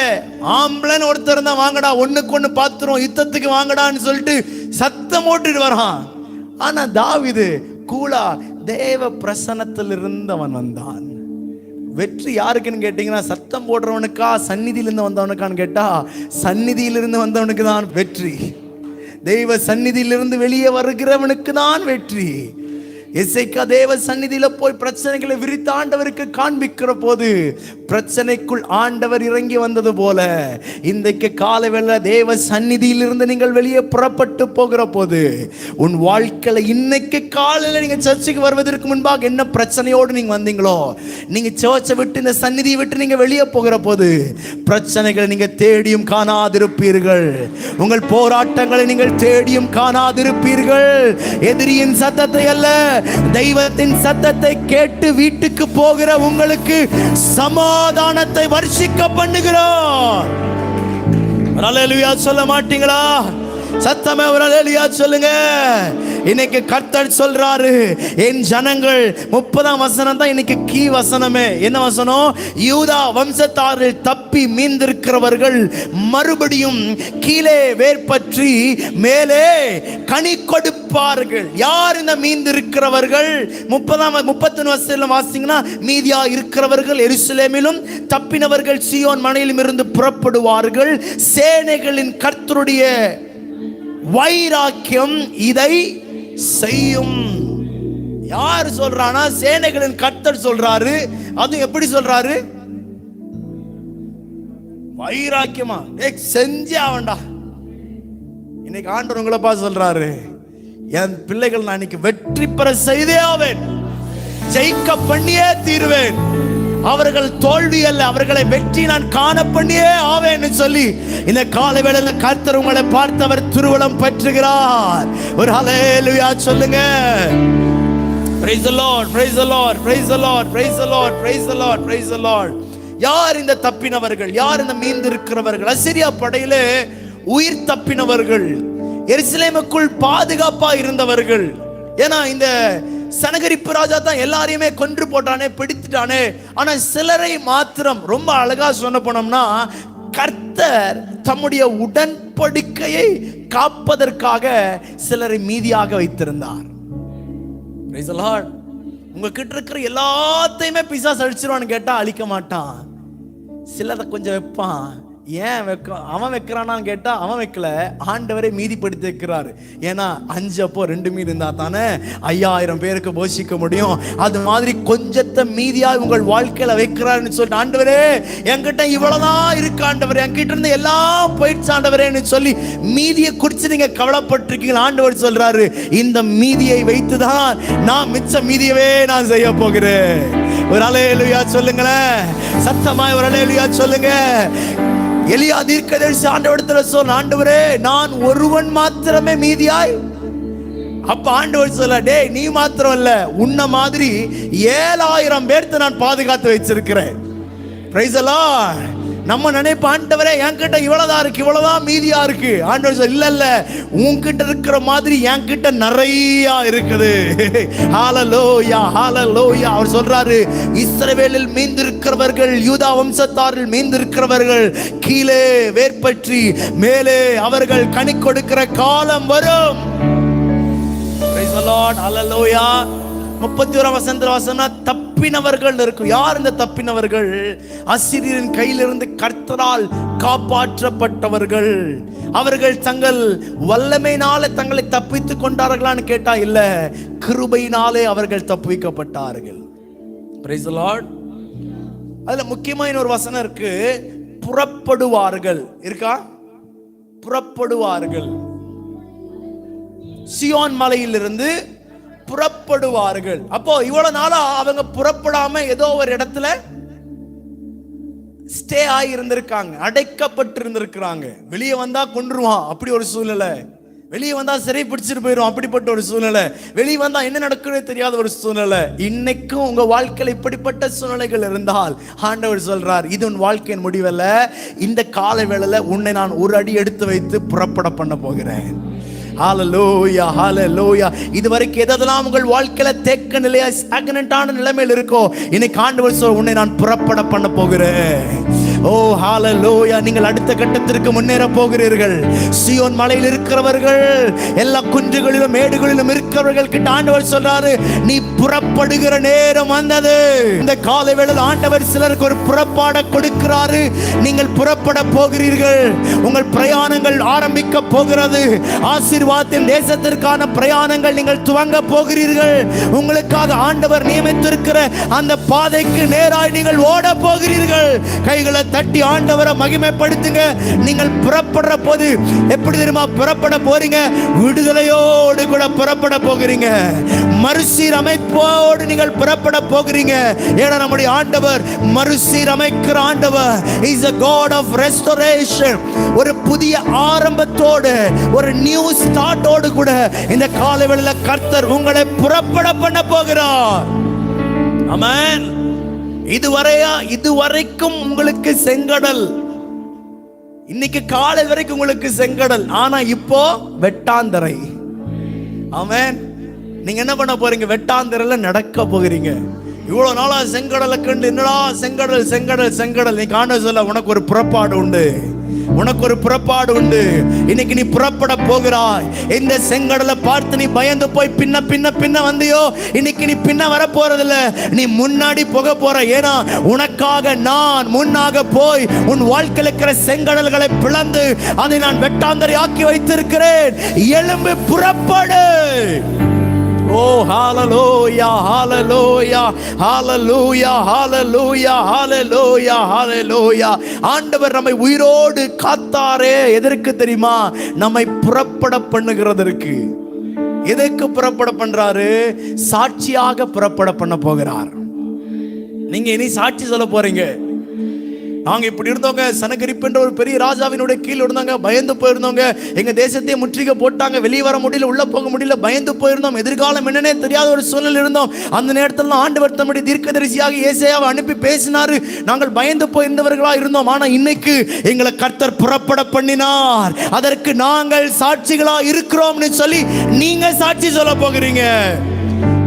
ஆம்பளன் ஒருத்தர் தான், வாங்கடா ஒண்ணுக்கு ஒண்ணு பாத்துரும், யுத்தத்துக்கு வாங்கடான்னு சொல்லிட்டு சத்தம் போட்டுட்டு வரான். ஆனா தாவீது கூலா தேவ பிரசன்னத்தில் இருந்தவன் வந்தான். வெற்றி யாருக்குன்னு கேட்டீங்கன்னா, சத்தம் போடுறவனுக்கா சந்நிதியிலிருந்து வந்தவனுக்கான்னு கேட்டா, சந்நிதியிலிருந்து வந்தவனுக்கு தான் வெற்றி. தெய்வ சந்நிதியிலிருந்து வெளியே வருகிறவனுக்கு தான் வெற்றி. எசேக்கியா தேவ சந்நிதியில போய் பிரச்சனைகளை விரித்து ஆண்டவருக்கு காண்பிக்கிற போது பிரச்சனைக்குள் ஆண்டவர் இறங்கி வந்தது போல, இன்றைக்கு காலை வேளை தேவ சந்நிதியிலிருந்து நீங்கள் வெளியே புறப்பட்டு போகிற போது உன் வாழ்க்கையில இன்னைக்கு காலையில நீங்க சர்ச்சுக்கு வருவதற்கு முன்பாக என்ன பிரச்சனையோடு நீங்க வந்தீங்களோ, நீங்க சர்ச்சை விட்டு இந்த சந்நிதியை விட்டு நீங்க வெளியே போகிற போது பிரச்சனைகளை நீங்க தேடியும் காணாதிருப்பீர்கள். உங்கள் போராட்டங்களை நீங்கள் தேடியும் காணாதிருப்பீர்கள். எதிரியின் சத்தத்தை அல்ல, தெய்வத்தின் சத்தத்தை கேட்டு வீட்டுக்கு போகிற உங்களுக்கு சமாதானத்தை வர்ஷிக்க பண்ணுகிறோம். அல்லேலூயா சொல்ல மாட்டீங்களா? சத்தமே ஒரு அல்லேலூயா சொல்லுங்க. இன்னைக்கு கர்த்தர் சொல்றாரு, என் ஜனங்கள் 30ஆம் வசனம் தான் இன்னைக்கு கீ வசனமே. என்ன வசனம்? யூதா வம்சத்தாரில் தப்பி மீந்திருக்கிறவர்கள் மறுபடியும் கீழே வேர்பற்றி மேலே கனி கொடுப்பார்கள். யார் இந்த மீந்திருக்கிறவர்கள்? 30 வசனம் வாசிங்கன்னா, மீதியா இருக்கிறவர்கள் எருசலேமிலும் தப்பினவர்கள் சீயோன் மலையிலும் இருந்து புறப்படுவார்கள். சேனைகளின் கர்த்தருடைய வைராக்கியம் இதை செய்யும். யார் சொல்றானா? சேனைகளின் கர்த்தர் சொல்றாரு. அது எப்படி சொல்றாரு? வைராக்கியமா செஞ்சே ஆவண்டா. இன்னைக்கு ஆண்டவர் உங்களை பார்த்து சொல்றாரு, என் பிள்ளைகள் நான் இன்னைக்கு வெற்றி பெற செய்தே ஆவேன், ஜெயிக்க பண்ணியே தீருவேன். அவர்கள் தோல்வி அல்ல, அவர்களை வெற்றி நான் காண பண்ணியே ஆவேன்னு சொல்லி இந்த காலை வேளையில கர்த்தர் உங்களை பார்த்தவர் திருவுளம் பற்றுகிறார். ஒரு ஹல்லேலூயா சொல்லுங்க. Praise the Lord, praise the Lord, praise the Lord, praise the Lord, praise the Lord, praise the Lord. யார் இந்த தப்பினவர்கள்? யார் இந்த மீந்திருக்கிறவர்கள்? அசீரியா படையிலே உயிர் தப்பினவர்கள், எருசலேமுக்குள் பாதுகாப்பா இருந்தவர்கள். ஏன்னா இந்த சனகரிப்பு ராஜா தான் எல்லாரையுமே கொன்று போட்டானே, பிடித்துட்டானே. ஆனா சிலரை மாத்திரம், ரொம்ப அழகா சொன்ன போனோம்னா, கர்த்தர் தம்முடைய உடன்படிக்கையை காப்பதற்காக சிலரை மீதியாக வைத்திருந்தார். Praise the Lord. உங்க கிட்ட இருக்கிற எல்லாத்தையுமே பிசாசு அழிச்சிருவான்னு கேட்டா அழிக்க மாட்டான். சிலதை கொஞ்சம் வைப்பான். ஏன் அவன் வைக்கிறானான்னு கேட்டா அவன் வைக்கல, ஆண்டவரை மீதிப்படுத்தி வைக்கிறாரு. ஏன்னா 5 அப்போ 2 மீன் இருந்தா தானே 5000 பேருக்கு போஷிக்க முடியும். அது மாதிரி கொஞ்சத்தை மீதியா உங்கள் வாழ்க்கையில வைக்கிறாருன்னு சொல்லிட்டு, ஆண்டவரே என்கிட்ட இவ்வளவுதான் இருக்கு ஆண்டவரே, என்கிட்ட இருந்து எல்லாம் போயிடுச்சு ஆண்டவரேன்னு சொல்லி மீதியை குறிச்சு நீங்க கவலைப்பட்டிருக்கீங்க. ஆண்டவர் சொல்றாரு, இந்த மீதியை வைத்துதான் நான் மிச்ச மீதியவே நான் செய்ய போகிறேன். ஒரு அல்லேலூயா சொல்லுங்களேன். சத்தமாய் ஒரு அல்லேலூயா சொல்லுங்க. எலியா தீர்க்கதரிசி ஆண்டவரிடத்துல சொன்ன, ஆண்டவரே நான் ஒருவன் மாத்திரமே மீதியாய். அப்ப ஆண்டவர் சொல்ல, டேய் நீ மாத்திரம் இல்ல, உன்ன மாதிரி 7000 பேர்த்த நான் பாதுகாத்து வச்சிருக்கிறேன். Price the Lord. நம்ம நினைப்ப, ஆண்டவரே என்கிட்ட இவ்வளவுதான் இருக்கு, இவ்வளவுதான் மீதியா இருக்கு. ஆண்டவர் சொல்ல, இல்ல இல்ல, உன்கிட்ட இருக்கிற மாதிரி என்கிட்ட நிறைய இருக்குது. ஹalleluya, ஹalleluya. அவர் சொல்றாரு, இஸ்ரவேலில் மீந்திருக்கிறவர்கள், யூதா வம்சத்தாரில் மீந்திருக்கிறவர்கள் கீழே வேர்பற்றி மேலே அவர்கள் கனி கொடுக்கிற காலம் வரும். பிரைஸ் தி லார்ட், ஹalleluya. 31 வசனம், தப்பினவர்கள் இருக்கும். யார் இந்த தப்பினவர்கள்? அசீரியரின் கையிலிருந்து கர்த்தரால் காப்பாற்றப்பட்டவர்கள். அவர்கள் தங்கள் வல்லமையினாலே தங்களை தப்பித்துக் கொண்டார்களான்னு கேட்டா இல்ல, கிருபையினாலே அவர்கள் தப்பிக்கப்பட்டார்கள். Price the Lord. அதுல முக்கியமான ஒரு வசனம் இருக்கு, புறப்படுவார்கள். இருக்கா? புறப்படுவார்கள். சியோன் மலையிலிருந்து புறப்படுவார்கள். அப்போ இவ்வளவு நாளா அவங்க புறப்படாம ஏதோ ஒரு இடத்துல ஸ்டே ஆகி இருந்திருக்காங்க, அடைக்கப்பட்டு இருந்திருக்கிறாங்க. வெளியே வந்தா கொன்றுவான் அப்படி ஒரு சூழ்நிலை, வெளியே வந்தா சிறை பிடிச்சிட்டு போயிடும் அப்படிப்பட்ட ஒரு சூழ்நிலை, வெளியே வந்தா என்ன நடக்குன்னு தெரியாத ஒரு சூழ்நிலை. இன்னைக்கும் உங்க வாழ்க்கையில் இப்படிப்பட்ட சூழ்நிலைகள் இருந்தால் ஆண்டவர் சொல்றார், இது உன் வாழ்க்கையின் முடிவல்ல. இந்த கால வேளையில உன்னை நான் ஒரு அடி எடுத்து வைத்து புறப்பட பண்ண போகிறேன். ஹalleluya, ஹalleluya. இதுவரைக்கும் எதெல்லாம் உங்கள் வாழ்க்கையில தேக்க நிலையா ஸ்டாக்னன்ட்டான நிலைமையில் இருக்கோ, இன்னைக்கு ஆண்டவர் சொல்ற, உன்னை நான் புறப்பட பண்ண போகிறேன். ஓ ஹalleluya. நீங்கள் அடுத்த கட்டத்திற்கு முன்னேற போகிறீர்கள். சியோன் மலையில் இருக்கிறவர்கள், எல்லா குன்றுகளிலும் மேடுகளிலும் இருக்கிறவர்கள் கிட்ட ஆண்டவர் சொல்றாரு, நீ புறப்படுகிற நேரம் வந்தது. இந்த காலை வேளையில் ஆண்டவர் சிலருக்கு ஒரு புறப்பாட கொடுக்கிறாரு. நீங்கள் புறப்பட போகிறீர்கள். உங்கள் பிரயாணங்கள் ஆரம்பிக்க போகிறது. ஆசீர்வாதத்தின் தேசத்திற்கான பிரயாணங்கள் நீங்கள் துவங்க போகிறீர்கள். உங்களுக்காக ஆண்டவர் நியமித்திருக்கிற அந்த பாதைக்கு நேராய் நீங்கள் ஓட போகிறீர்கள். கைகளை தட்டி ஆண்டவரை மகிமைப்படுத்துங்க. நீங்கள் புறப்படுற போது எப்படி தெரியுமா புறப்பட போறீங்க? விடுதலையோடு கூட புறப்பட போகிறீங்க. மறுசீரமைப்போடு நீங்கள் புறப்பட போகிறீங்க. ஏன்னா நம்முடைய ஆண்டவர் மறுசீரமைக்கிற ஆண்டவர். He is a God of restoration. ஒரு புதிய ஆரம்பத்தோடு, ஒரு நியூ ஸ்டார்ட்டோடு கூட இந்த காலவெளியில கர்த்தர் உங்களை புறப்பட பண்ண போகிறார். ஆமென். இதுவரைக்கும் உங்களுக்கு செங்கடல், இன்னைக்கு காலை வரைக்கும் உங்களுக்கு செங்கடல், ஆனா இப்போ வெட்டாந்தரை. ஆமென். நீங்க என்ன பண்ண போறீங்க? வெட்டாந்தரையில நடக்க போகிறீங்க. இவ்வளவு நாளா செங்கடலை கண்டு என்னடா செங்கடல் செங்கடல் செங்கடல். நீ காண சொல்ல, உனக்கு ஒரு புறப்பாடு உண்டு, உனக்கு ஒரு புறப்பாடு உண்டு. இன்னைக்கு நீ புறப்பட போகிறாய். இந்த செங்கடலை பார்த்து நீ பயந்து போய் பின்ன பின்ன பின்ன வந்தியோ, இன்னைக்கு நீ பின்ன வர போறதில்ல, நீ முன்னாடி போக போற. ஏன்னா உனக்காக நான் முன்னாக போய் உன் வாழ்க்கையில் இருக்கிற செங்கடல்களை பிளந்து அதை நான் வெட்டாந்தரை ஆக்கி வைத்திருக்கிறேன். எழும்பு, புறப்படு. ஓ ஹalleluya, ஹalleluya, ஹalleluya, ஹalleluya, ஹalleluya, ஹalleluya. ஆண்டவர் நம்மை உயிரோடு காத்தாரே. எதற்கு தெரியுமா? நம்மை புறப்பட பண்ணுகிறதற்கு. எதற்கு புறப்பட பண்றாரு? சாட்சியாக புறப்பட பண்ண போகிறார். நீங்க இனி சாட்சி சொல்ல போறீங்க. நாங்க இப்படி இருந்தோங்க, சனகரிப்பு என்ற ஒரு பெரிய ராஜாவினுடைய கீழ் இருந்தாங்க, பயந்து போயிருந்தோங்க, எங்க தேசத்தையே முற்றுகை போட்டாங்க, வெளியே வர முடியல, உள்ள போக முடியல, பயந்து போயிருந்தோம், எதிர்காலம் என்னன்னே தெரியாத ஒரு சூழ்நிலை இருந்தோம். அந்த நேரத்தில் ஆண்டவர் தம்முடைய தீர்க்கதரிசியாக ஏசாயாவை அனுப்பி பேசினாரு. நாங்கள் பயந்து போயிருந்தவர்களா இருந்தோம். ஆனா இன்னைக்கு எங்களை கர்த்தர் புறப்பட பண்ணினார். அதற்கு நாங்கள் சாட்சிகளா இருக்கிறோம்னு சொல்லி நீங்க சாட்சி சொல்ல போகிறீங்க.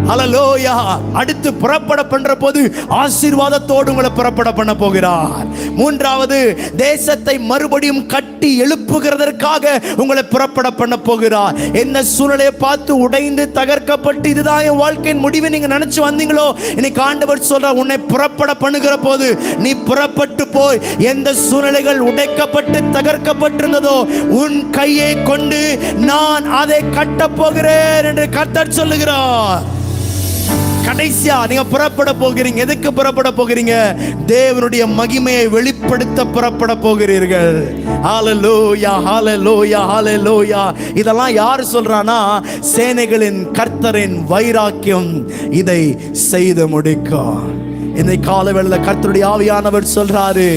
ஹalleluya. அடுத்து புறப்பட பண்ற போது ஆசீர்வாதத்தோடு உங்களை புறப்பட பண்ண போகிறார். மூன்றாவது, தேசத்தை மறுபடியும் கட்டி எழுப்புகிறதற்காக உங்களை புறப்பட பண்ண போகிறார். என்ன சூழ்நிலையை பார்த்து உடைந்து தகர்க்கப்பட்டு இதுதான் என் வாழ்க்கையின் முடிவு நீங்க நினைச்சு வந்தீங்களோ, இன்னைக்கு ஆண்டவர் சொல்ற, உன்னை புறப்பட பண்ணுகிற போது நீ புறப்பட்டு போய் எந்த சூழ்நிலைகள் உடைக்கப்பட்டு தகர்க்கப்பட்டிருந்ததோ உன் கையை கொண்டு நான் அதை கட்ட போகிறேன் என்று கர்த்தர் சொல்லுகிறார். கடைசியா நீங்க புறப்பட போகிறீங்க. எதுக்கு புறப்பட போகிறீங்க? தேவனுடைய மகிமையை வெளிப்படுத்த புறப்பட போகிறீர்கள். ஹalleluya, ஹalleluya, ஹalleluya. இதெல்லாம் யார் சொல்றானா? சேனைகளின் கர்த்தரின் வைராக்கியம் இதை செய்து முடிக்கும். இந்த காலவேளையில கர்த்தருடைய ஆவியானவர் சொல்றாரு,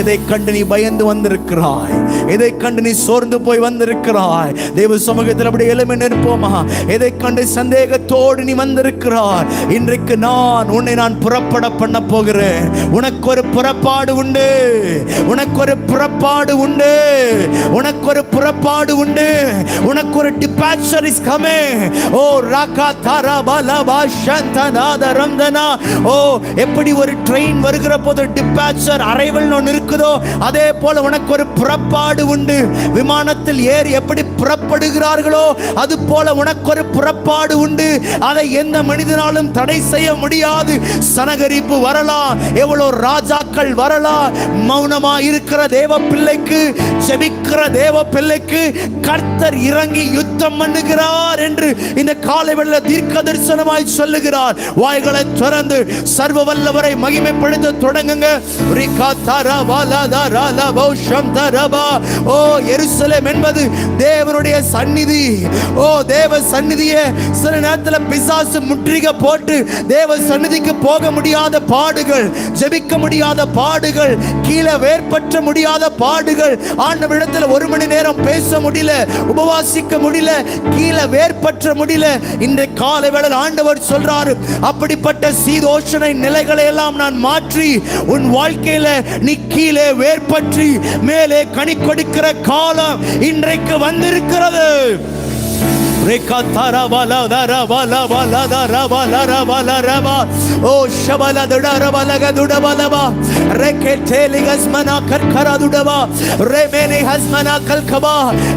எதை கண்டு நீ பயந்து வந்திருக்கிறாய், எதை கண்டு நீ சோர்ந்து போய் வந்திருக்கிறாய், தேவ சமூகத்தில் அப்படி எழும்பி நிற்போமா? எதை கண்டு சந்தேகத்தோடு நீ வந்திருக்கிறாய், இன்றைக்கு நான் புறப்பட பண்ண போகிறேன். உனக்கு ஒரு புறப்பாடு உண்டு, உனக்கு ஒரு புறப்பாடு உண்டு, உனக்கு ஒரு புறப்பாடு உண்டு, உனக்கு ஒரு டிபார்ச்சர் இஸ் கமிங். ஓ ராகா தாரா பாலா பாஷந்தனாத ரம்தனா. ஓ எப்படி ஒரு ட்ரெயின் வருகிற போது டிபார்ச்சர் அரைவல் ஒன்று இருக்குதோ, அதே போல உனக்கு ஒரு புறப்பாடு உண்டு. விமானத்தில் ஏறி எப்படி புறப்படுகிறார்களோ அது போல உனக்கு ஒரு புறப்பாடு உண்டு. அதை எந்த மனிதனாலும் தடை செய்ய முடியாது. சனகரிப்பு வரலாம், எவ்வளவு ராஜாக்கள் வரலாம், மௌனமா இருக்கிற தேவ பிள்ளைக்கு, ஜெபிக்கிற தேவ பிள்ளைக்கு கர்த்தர் இறங்கி யுத்தம் பண்ணுகிறார் என்று இந்த காலை வேளையில தீர்க்க தரிசனமாய் சொல்லுகிறார். வாய்களை திறந்து சர்வ வல்லவரை மகிமைப்படுத்த தொடங்குங்க. ஓ எருசலேம் என்பது தேவனுடைய சந்நிதி. ஓ தேவ சந்நிதியே சில நேரத்தில் பிசாசு முற்றுகை போட்டு தேவ சந்நிதிக்கு போக முடியாத பாடுகள், ஜெபிக்க முடியாத பாடுகள், கீழே வேர்பற்ற முடியாத பாடுகள், ஆண்டவரிடத்தில் ஒரு மணி நேரம் பேச முடியல, உபவாசிக்க முடியல, கீழே வேர்பற்ற முடியல. இந்த காலை வேளையில் ஆண்டவர் சொல்றாரு, அப்படிப்பட்ட சீதோஷணை நிலைகளை எல்லாம் நான் மாற்றி உன் வாழ்க்கையில நீ கீழே வேர்பற்றி மேலே கனி கொடுக்கிற காலம் இன்றைக்கு வந்திருக்கிறது. ரேகா தாரா வாலா தாரா வாலா வாலா தாரா வாலா ரவாலா ரவா. ஓ ஷபலா துடர வலக துடவலவா. ரேகே டேலிகஸ் மனா கர்கரா துடவா. ரேமேனி ஹஸ்மனா கல்கபா.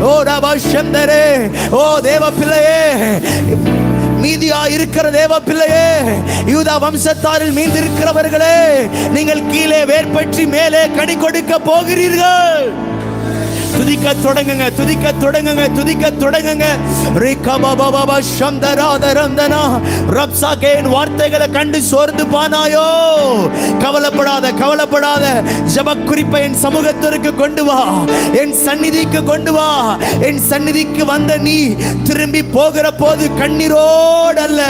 ஓ ரவா ஷந்தரே. ஓ தேவ பிள்ளையே, மீதியா இருக்கிற தேவ பிள்ளையே, யூதா வம்சத்தாரில் மீந்திருக்கிறவர்களே, நீங்கள் கீழே வேர்பற்றி மேலே கனி கொடுக்க போகிறீர்கள். துதிக்க தொடங்குங்க, துதிக்க தொடங்குங்க, துதிக்க தொடங்குங்க. ரிகபபபப ஷந்தராதரந்தனா. ரப்சாகேன் வார்த்தைகளை கண்டு சோர்ந்து பானாயோ, கவலைப்படாத, கவலைப்படாத. ஜெப குறிப்பை என் சமூகத்திற்கு கொண்டு வா, என் சந்நிதிக்கு கொண்டு வா. என் சந்நிதிக்கு வந்த நீ திரும்பி போகிற போது கண்ணீரோடு அல்ல,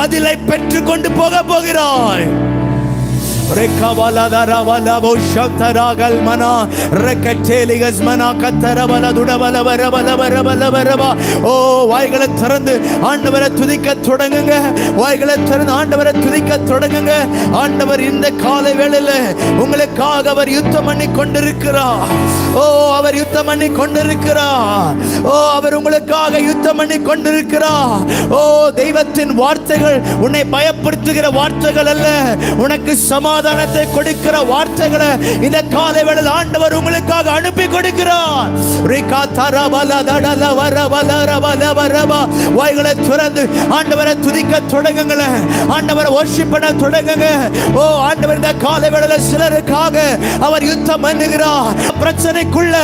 பதிலை பெற்று கொண்டு போக போகிறாய். வாய்களை திறந்து ஆண்டவரை துதிக்க தொடங்குங்க, வாய்களை திறந்து ஆண்டவரை துதிக்க தொடங்குங்க. ஆண்டவர் இந்த காலை வேளையில உங்களுக்காக அவர் யுத்தம் பண்ணி கொண்டிருக்கிறார். ஓ அவர் யுத்தம் பண்ணி கொண்டிருக்கிறார். ஓ அவர் உங்களுக்காக யுத்தம் பண்ணி கொண்டிருக்கிறார். ஓ தெய்வத்தின் வார்த்தைகள் உன்னை பயப்படுத்துகிற வார்த்தைகள் அல்ல, உனக்கு சமாதானத்தை கொடுக்கிற வார்த்தைகளை இந்த காலை வேளையில் ஆண்டவர் உங்களுக்காக அனுப்பி கொடுக்கிறார். வாய்களை திறந்து ஆண்டவரை துதிக்க தொடங்குங்க, ஆண்டவரை வொர்ஷிப் பண்ண தொடங்குங்க. ஓ ஆண்டவர் இந்த காலை வேளையில் சிலருக்காக அவர் யுத்தம் பண்ணுகிறார். பிரச்சனைக்குள்ள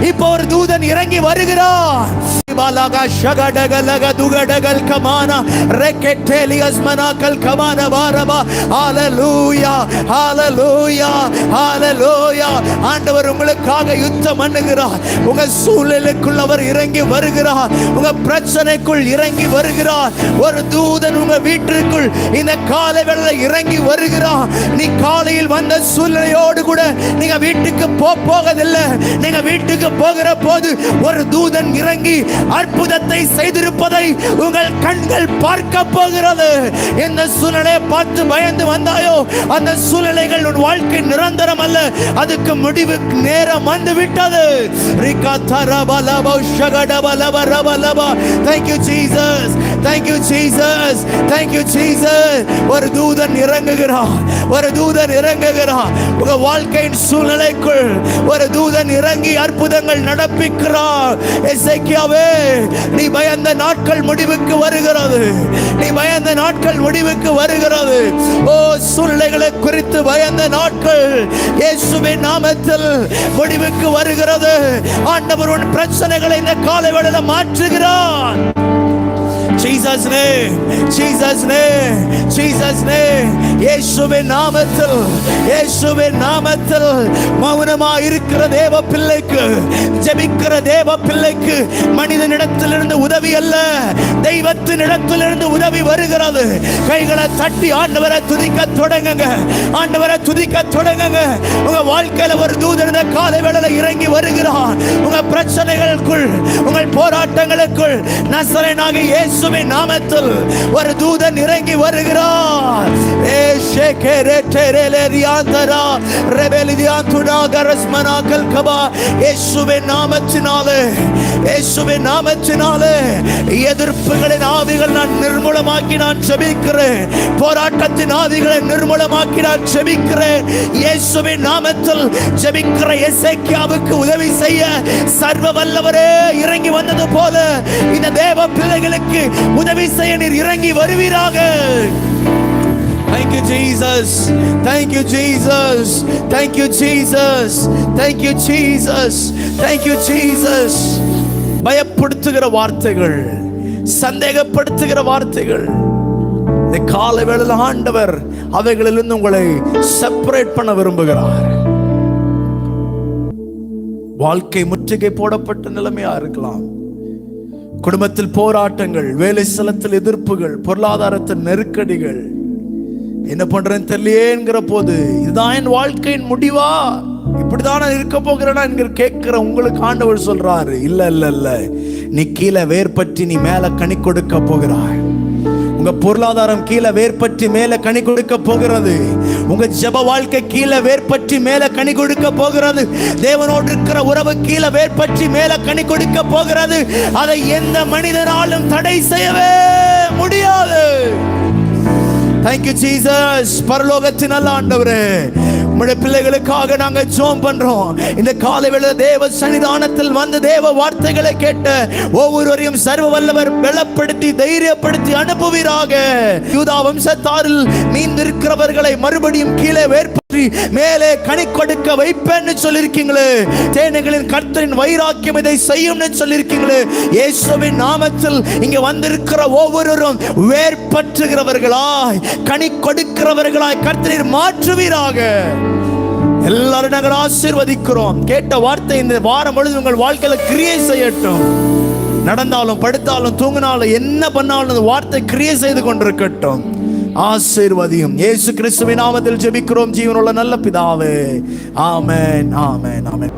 இப்போ ஒரு தூதன் இறங்கி வருகிறார். பாலாகா ஷகடகலக துகடகல் கமானா ரெக்கெட்டேலியஸ் மனாக்கல் கமானா வாரபா. ஹalleluya ஹalleluya ஹalleluya. ஆண்டவர் உங்களுக்காக யுத்தம் பண்ணுகிறார். உங்க சூழ்நிலைக்குள் அவர் இறங்கி வருகிறார், உங்க பிரச்சனைக்குள் இறங்கி வருகிறார். ஒரு தூதன் உங்க வீட்டிற்குள் இந்த காலை வேளையில் இறங்கி வருகிறார். நீ காலையில் வந்த சூழ்நிலையோடு கூட நீங்க வீட்டுக்கு போகதில்லை. நீங்க வீட்டுக்கு போகிற போது ஒரு தூதன் இறங்கி அற்புதத்தை செய்திருப்பதை உங்கள் கண்கள் பார்க்க போகிறது. எந்த சூழ்நிலையை பார்த்து பயந்து வந்தாயோ அந்த சூழ்நிலைகள் உன் வாழ்க்கை நிரந்தரம் அல்ல, அதுக்கு முடிவு நேரம் வந்து விட்டது. Thank you Jesus, thank you Jesus, thank you Jesus. ஒரு தூதன் இறங்குகிறார், ஒரு தூதன் இறங்குகிறார். உங்க வாழ்க்கையின் சூழ்நிலைக்குள் ஒரு தூதன் இறங்கி அற்புதங்கள் நடப்பிக்கிறார். எசேக்கியாவே, நீ பயந்த நாட்கள் முடிவுக்கு வருகிறது, நீ பயந்த நாட்கள் முடிவுக்கு வருகிறது. ஓ சூழ்நிலைகளை குறித்து பயந்த நாட்கள் இயேசுவின் நாமத்தில் முடிவுக்கு வருகிறது. ஆண்டவர் உன் பிரச்சனைகளை இந்த காலை வேளையில் மாற்றுகிறார். Jesus name, Jesus name, Jesus name. இயேசுவின் நாமத்தில், இயேசுவின் நாமத்தில் மௌனமாக இருக்கிற தேவ பிள்ளைக்கு, ஜெபிக்கிற தேவ பிள்ளைக்கு மனிதனிடத்திலிருந்து உதவி உதவி அல்ல, தெய்வத்தின் இடத்திலிருந்து உதவி வருகிறது. கைகளை தட்டி ஆண்டவரை துதிக்க தொடங்குங்க. ஆண்டவரை துதிக்க தொடங்குங்க. உங்க வாழ்க்கையில ஒரு தூதன் இந்த காலை வேளையில இறங்கி வருகிறான். உங்க பிரச்சனைகளுக்குள், உங்கள் போராட்டங்களுக்குள் நசரேயனாகிய இயேசுவின் நாமத்தில் ஒரு தூதன் இறங்கி வருகிறார். இயேசுவின் நாமத்தினாலே, இயேசுவின் நாமத்தினாலே எதிர்ப்புகளின் ஆவிகள் நான் நிர்மூலமாக்கி நான் ஜெபிக்கிறேன். போராட்டத்தின் ஆவிகளை நிர்மூலமாக்கி நான் ஜெபிக்கிறேன். இயேசுவின் நாமத்தில் ஜெபிக்கிற எசேக்கியாவுக்கு உதவி செய்ய சர்வ வல்லவரே இறங்கி வந்தது போல இந்த தேவ பிள்ளைகளுக்கு உதவி செய்ய நீர் இறங்கி வருவீராக. Thank you Jesus, thank you Jesus, thank you Jesus, thank you Jesus, thank you Jesus. பயப்படுத்துகிற வார்த்தைகள், சந்தேகப்படுத்துகிற வார்த்தைகள், இந்த காலை வேளையில ஆண்டவர் அவைகளிலிருந்து உங்களை செப்பரேட் பண்ண விரும்புகிறார். வாழ்க்கை முற்றுகை போடப்பட்ட நிலைமையா இருக்கலாம். குடும்பத்தில் போராட்டங்கள், வேலை ஸ்தலத்தில் எதிர்ப்புகள், பொருளாதாரத்தில் நெருக்கடிகள், என்ன பண்றேன்னு தெரியலையேங்கிற போது இதுதான் என் வாழ்க்கையின் முடிவா, இப்படிதான் நான் இருக்க போகிறேன்னா என்கிற கேட்கிற உங்களுக்கு ஆண்டவர் சொல்றாரு, இல்ல இல்ல இல்ல, நீ கீழே வேர்பற்றி நீ மேல கனி கொடுக்க போகிறாய். உங்க பொருளாதாரம் கீழே வேர்பற்றி மேல கனி கொடுக்க போகிறது. உங்க ஜெப வாழ்க்கை கீழே வேர்பற்றி மேல கனி கொடுக்க போகிறது. தேவனோடு இருக்கிற உறவு கீழே வேர்பற்றி மேல கனி கொடுக்க போகிறது. அதை எந்த மனிதனாலும் தடை செய்யவே முடியாது. Thank you Jesus. பரலோகத்தின் நல்ல ஆண்டவரே, உம்முடைய பிள்ளைகளுக்காக நாங்க ஜெபம் பண்றோம். இந்த காலை வேளையில தேவ சன்னிதானத்தில் வந்து தேவ வார்த்தைகளை கேட்ட ஒவ்வொருவரையும் சர்வ வல்லவர் பலப்படுத்தி தைரியப்படுத்தி அனுப்புவீராக. யூதா வம்சத்தாரில் மீந்திருக்கிறவர்களை மறுபடியும் கீழே வேர்பற்றி மேலே கனி கொடுக்க வைப்பேன்னு சொல்லிருக்கீங்களே. தேனைகளின் கர்த்தரின் வைராக்கியம் இதை செய்யும்னு சொல்லிருக்கீங்களே. இயேசுவின் நாமத்தில் இங்க வந்திருக்கிற ஒவ்வொருவரும் வேர்பற்றுகிறவர்களாய் கனி கொடுக்கிறவர்களாய் கர்த்தரை மாற்றுவீராக. எல்லாரும் நாங்கள் ஆசீர்வதிக்கிறோம். கேட்ட வார்த்தை இந்த வாரம் முழுவதும் உங்கள் வாழ்க்கையில கிரியை செய்யட்டும். நடந்தாலும் படுத்தாலும் தூங்கினாலும் என்ன பண்ணாலும் அந்த வார்த்தை கிரியை செய்து கொண்டிருக்கட்டும். ஆசீர்வதியும். இயேசு கிறிஸ்துவின் நாமத்தில் ஜெபிக்கிறோம் ஜீவனுள்ள நல்ல பிதாவே. ஆமென், ஆமென், ஆமென்.